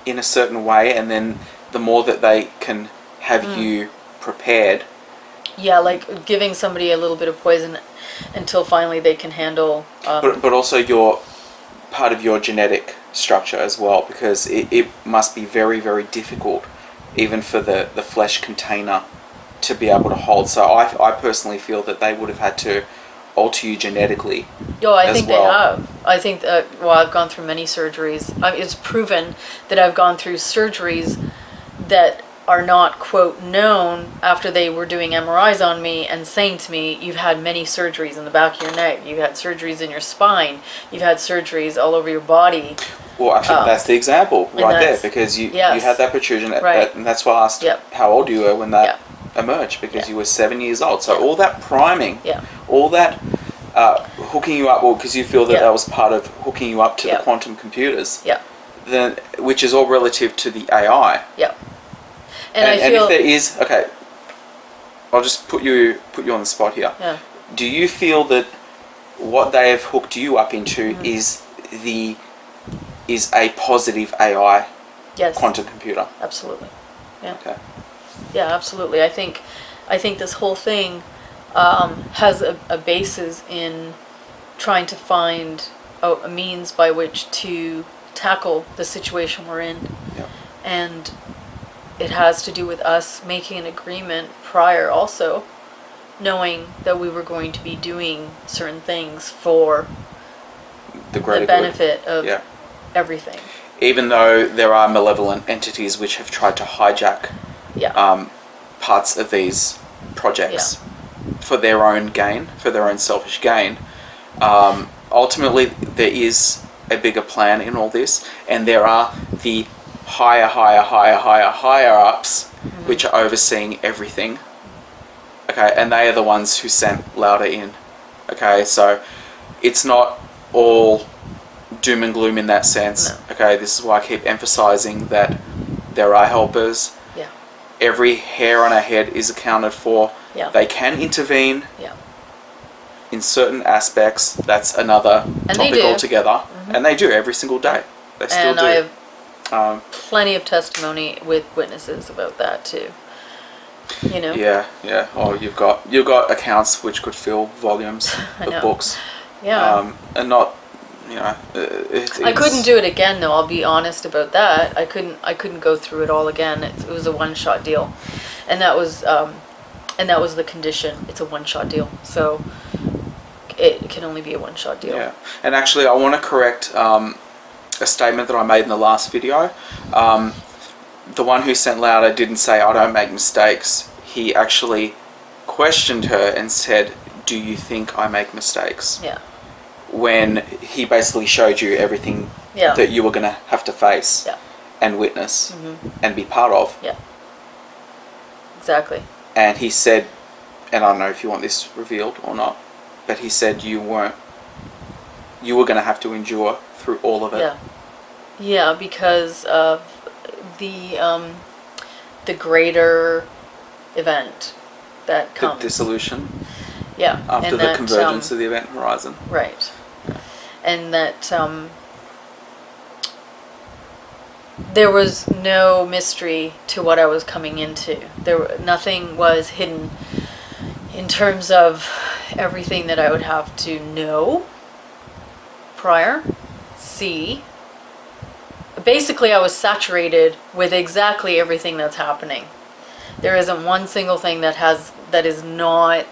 in a certain way, and then the more that they can have you prepared. Yeah, like giving somebody a little bit of poison until finally they can handle. But also your part of your genetic structure as well, because it must be very, very difficult even for the flesh container to be able to hold. So I personally feel that they would have had to alter you genetically. I as think well. they have. I think that, I've gone through many surgeries. It's proven that I've gone through surgeries that are not, quote, known after they were doing MRIs on me and saying to me, you've had many surgeries in the back of your neck, you've had surgeries in your spine, you've had surgeries all over your body. Well, actually, that's the example right there, because you had that protrusion, right. and that's why I asked how old you were when that emerged, because you were 7 years old. So all that priming, all that hooking you up, because you feel that that was part of hooking you up to the quantum computers, then, which is all relative to the AI. And I feel, if there is, okay, I'll just put you on the spot here. Do you feel that what they have hooked you up into is a positive AI quantum computer? Absolutely. Okay. Yeah, absolutely. I think this whole thing has a basis in trying to find a means by which to tackle the situation we're in. And it has to do with us making an agreement prior also, knowing that we were going to be doing certain things for the benefit of everything. Even though there are malevolent entities which have tried to hijack parts of these projects for their own gain, for their own selfish gain, ultimately there is a bigger plan in all this, and there are the higher ups which are overseeing everything. Okay, and they are the ones who sent Lauda in. Okay, so it's not all doom and gloom in that sense. No. Okay, this is why I keep emphasizing that there are helpers. Every hair on our head is accounted for. They can intervene in certain aspects. That's another topic altogether. And they do every single day. They still do. I have plenty of testimony with witnesses about that too. You know. Yeah. Oh, you've got accounts which could fill volumes of books. And not, I couldn't do it again though. I'll be honest about that. I couldn't go through it all again. It was a one-shot deal, and that was the condition. It's a one-shot deal, so it can only be a one-shot deal. Yeah, and actually, I want to correct a statement that I made in the last video. The one who sent Lauda didn't say, I don't make mistakes. He actually questioned her and said, do you think I make mistakes? When he basically showed you everything that you were going to have to face and witness and be part of. Exactly. And he said, and I don't know if you want this revealed or not, but he said you were going to have to endure through all of it. Because of the greater event that comes. The dissolution. and After the that, convergence of the event horizon. Right. And that there was no mystery to what I was coming into. Nothing was hidden in terms of everything that I would have to know prior, see. Basically, I was saturated with exactly everything that's happening. There isn't one single thing that is not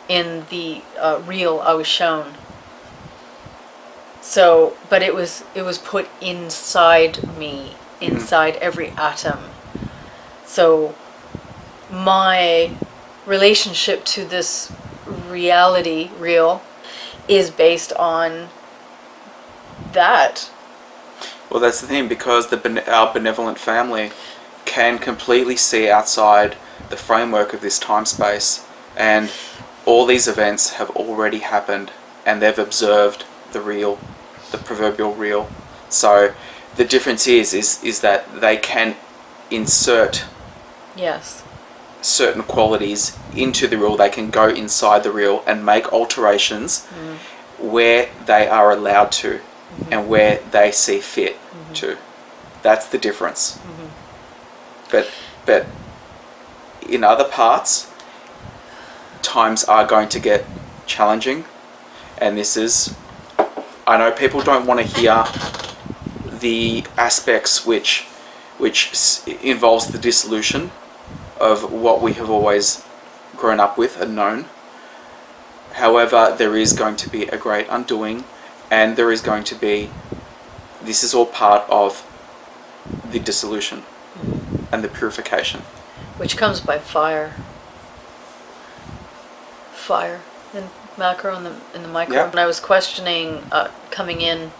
in the reel I was shown. So, but it was put inside me, inside every atom. So, my relationship to this real, is based on that. Well, that's the thing, because our benevolent family can completely see outside the framework of this time space, and all these events have already happened, and they've observed the proverbial real. So the difference is that they can insert certain qualities into the real. They can go inside the real and make alterations where they are allowed to and where they see fit to. That's the difference. But in other parts, times are going to get challenging, and this is, I know people don't want to hear the aspects which involves the dissolution of what we have always grown up with and known. However, there is going to be a great undoing, and there is going to be, this is all part of the dissolution and the purification. Which comes by fire. Fire in macro and in the micro. Yeah. When I was questioning coming in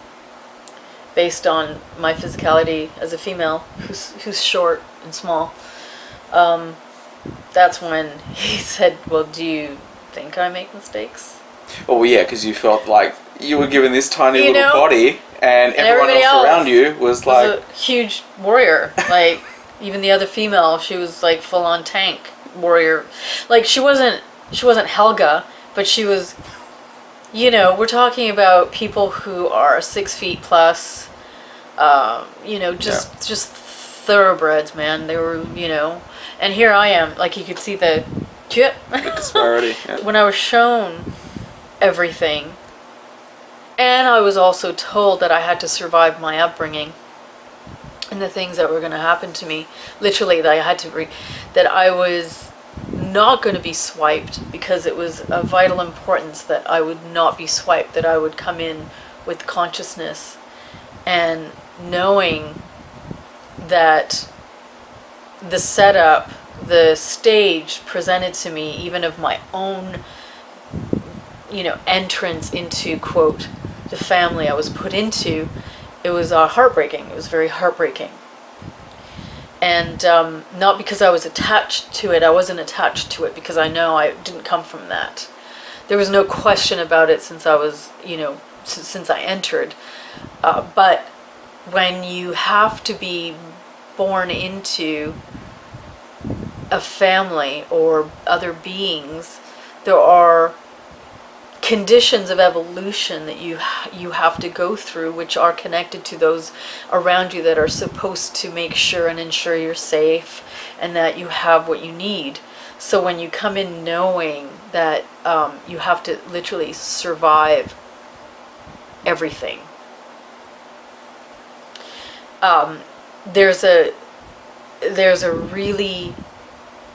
based on my physicality as a female who's short and small, that's when he said, well, do you think I make mistakes? Oh yeah, because you felt like you were given this tiny You little know? body, and everyone everybody else around else you was like, a huge warrior. Like, even the other female, she was like full on tank warrior. Like, she wasn't Helga, but she was, we're talking about people who are 6 feet plus, just thoroughbreds, man. They were, and here I am, like, you could see the disparity. Yeah. when I was shown everything, and I was also told that I had to survive my upbringing and the things that were going to happen to me, literally, that I had to that I was not going to be swiped, because it was of vital importance that I would not be swiped, that I would come in with consciousness and knowing that the setup, the stage presented to me, even of my own, entrance into, quote, the family I was put into, it was heartbreaking. It was very heartbreaking. And not because I was attached to it. I wasn't attached to it because I know I didn't come from that. There was no question about it since I was, since I entered. But when you have to be born into a family or other beings, there are conditions of evolution that you have to go through, which are connected to those around you that are supposed to make sure and ensure you're safe and that you have what you need. So when you come in knowing that you have to literally survive everything, there's a really,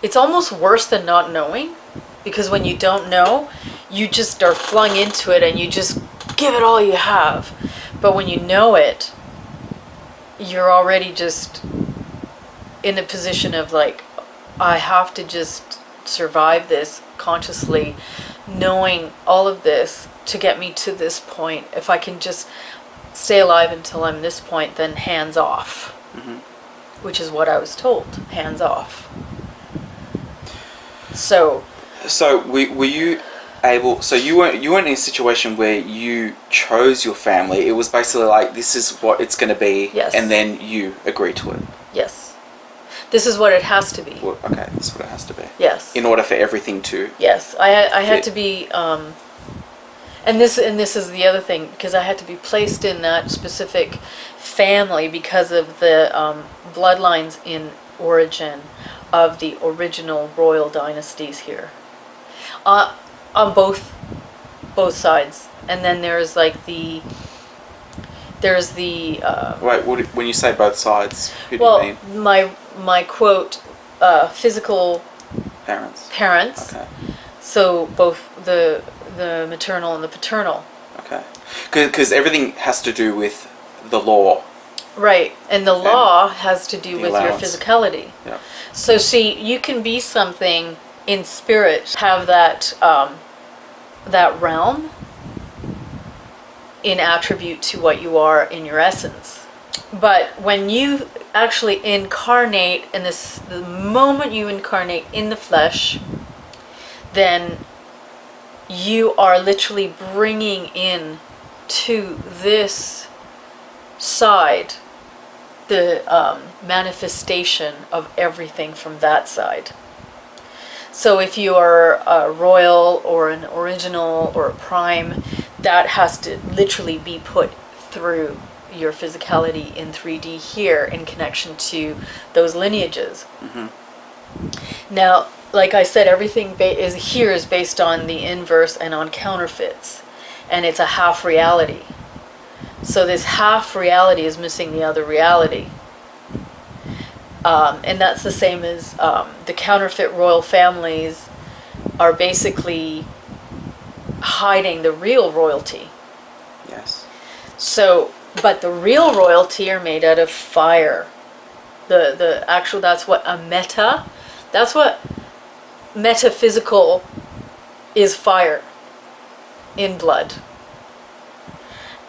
it's almost worse than not knowing, because when you don't know, you just are flung into it and you just give it all you have. But when you know it, you're already just in a position of like, I have to just survive this consciously, knowing all of this to get me to this point. If I can just stay alive until I'm this point, then hands off. Mm-hmm. Which is what I was told, hands off. So were you able? So you weren't in a situation where you chose your family. It was basically like, this is what it's going to be, yes. And then you agree to it. Yes, this is what it has to be. Well, okay, this is what it has to be. Yes. In order for everything to. Yes, I had to be, and this is the other thing, because I had to be placed in that specific family because of the bloodlines in origin of the original royal dynasties here. On both sides, and then there's like the Wait, when you say both sides, who do you mean? my quote physical parents. Okay. So both the maternal and the paternal. Okay. Because everything has to do with the law. Right, and the law has to do with allowance. your physicality. Yeah. So see, you can be something in spirit, have that that realm in attribute to what you are in your essence. But when you actually incarnate, and the moment you incarnate in the flesh, then you are literally bringing in to this side the manifestation of everything from that side. So if you are a royal or an original or a prime, that has to literally be put through your physicality in 3D here in connection to those lineages. Mm-hmm. Now, like I said, everything is based on the inverse and on counterfeits, and it's a half reality. So this half reality is missing the other reality. And that's the same as the counterfeit royal families are basically hiding the real royalty. Yes. So, but the real royalty are made out of fire. The actual, that's what that's what metaphysical is, fire in blood.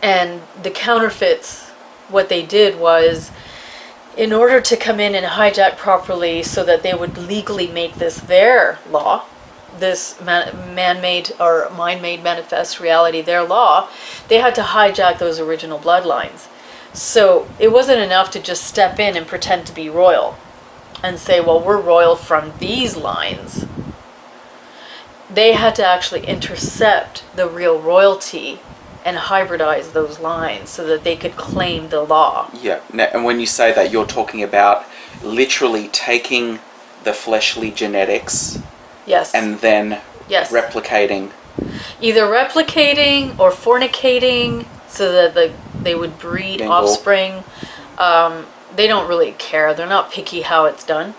And the counterfeits, what they did was, in order to come in and hijack properly so that they would legally make this their law, this man-made or mind-made manifest reality their law, they had to hijack those original bloodlines. So it wasn't enough to just step in and pretend to be royal and say, well, we're royal from these lines. They had to actually intercept the real royalty and hybridize those lines so that they could claim the law. Yeah, and when you say that, you're talking about literally taking the fleshly genetics, yes, and then yes, replicating. Either replicating or fornicating so that they would breed offspring. They don't really care. They're not picky how it's done.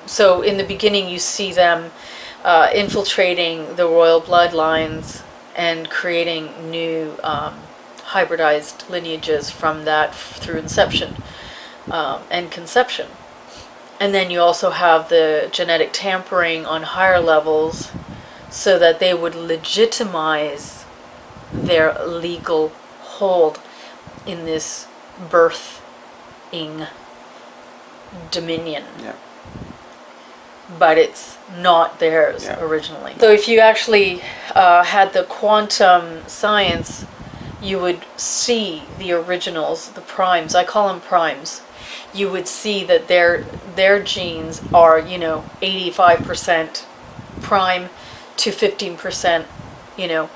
So in the beginning you see them infiltrating the royal bloodlines and creating new hybridized lineages from that through inception and conception. And then you also have the genetic tampering on higher levels so that they would legitimize their legal hold in this birthing dominion. Yeah. But it's not theirs originally. So if you actually had the quantum science, you would see the originals, the primes. I call them primes. You would see that their genes are, 85% prime to 15%,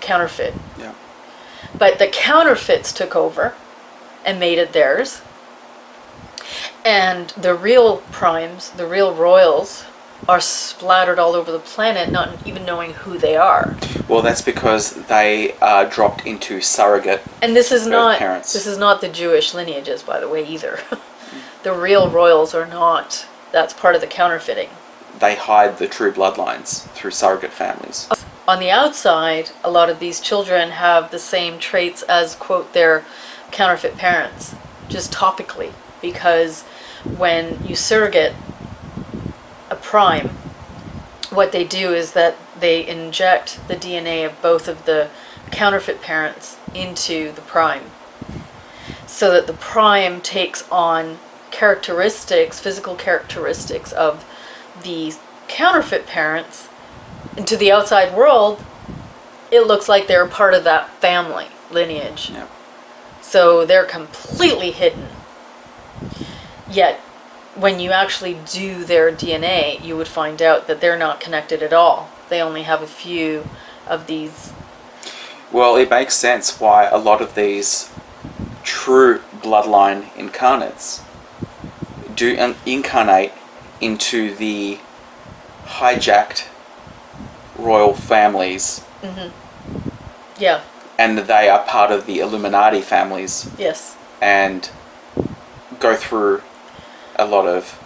counterfeit. Yeah. But the counterfeits took over and made it theirs. And the real primes, the real royals, are splattered all over the planet, not even knowing who they are. Well, that's because they are dropped into surrogate. And this is not parents. This is not the Jewish lineages, by the way, either. The real royals are not. That's part of the counterfeiting. They hide the true bloodlines through surrogate families. On the outside, a lot of these children have the same traits as, quote, their counterfeit parents, just topically, because when you surrogate a prime, what they do is that they inject the DNA of both of the counterfeit parents into the prime, so that the prime takes on characteristics, physical characteristics of the counterfeit parents. And to the outside world, it looks like they're part of that family lineage. Yep. So they're completely hidden. Yet, when you actually do their DNA, you would find out that they're not connected at all. They only have a few of these. Well, it makes sense why a lot of these true bloodline incarnates do incarnate into the hijacked royal families. Mm-hmm. Yeah. And they are part of the Illuminati families. Yes. And go through a lot of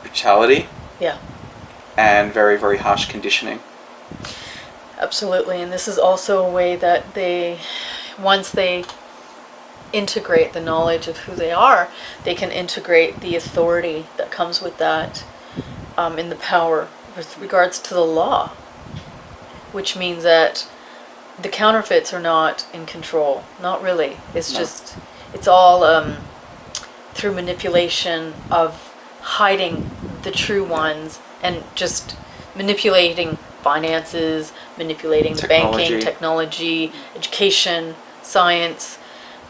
brutality. Yeah. And very, very harsh conditioning. Absolutely. And this is also a way that once they integrate the knowledge of who they are, they can integrate the authority that comes with that in the power with regards to the law, which means that the counterfeits are not in control. Not really. It's just, it's all through manipulation of hiding the true ones and just manipulating finances, manipulating the banking, technology, education, science,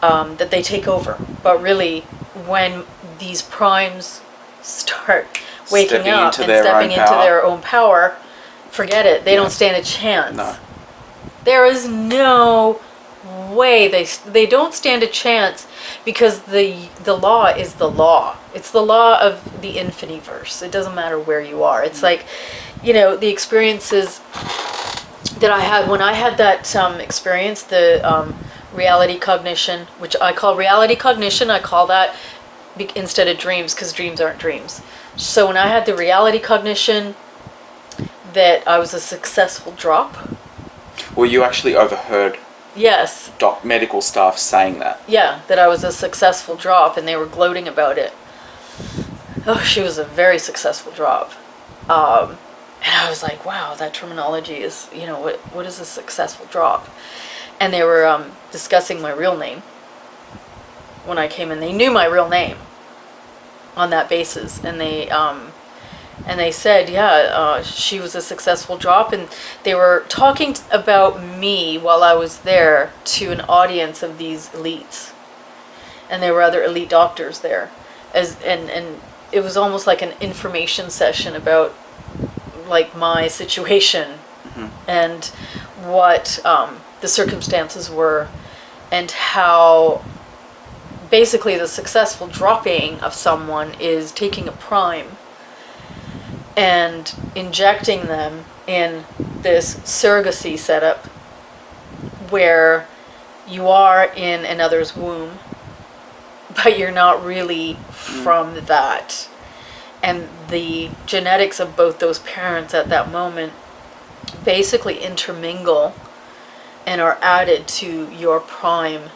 that they take over. But really, when these primes start waking up and stepping into their own power, forget it. They don't stand a chance. No. There is no way they don't stand a chance, because the law is the law. It's the law of the infiniverse. It doesn't matter where you are. It's like, the experiences that I had when I had that experience, the reality cognition, which I call reality cognition. I call that instead of dreams, because dreams aren't dreams. So when I had the reality cognition, that I was a successful drop. Well, you actually overheard Yes. medical staff saying that. Yeah, that I was a successful drop, and they were gloating about it. Oh, she was a very successful drop. And I was like, wow, that terminology is, what is a successful drop? And they were discussing my real name when I came in. They knew my real name on that basis, and they said, yeah, she was a successful drop, and they were talking about me while I was there to an audience of these elites, and there were other elite doctors there, and it was almost like an information session about like my situation and what the circumstances were, and how basically the successful dropping of someone is taking a prime and injecting them in this surrogacy setup where you are in another's womb, but you're not really from that. And the genetics of both those parents at that moment basically intermingle and are added to your prime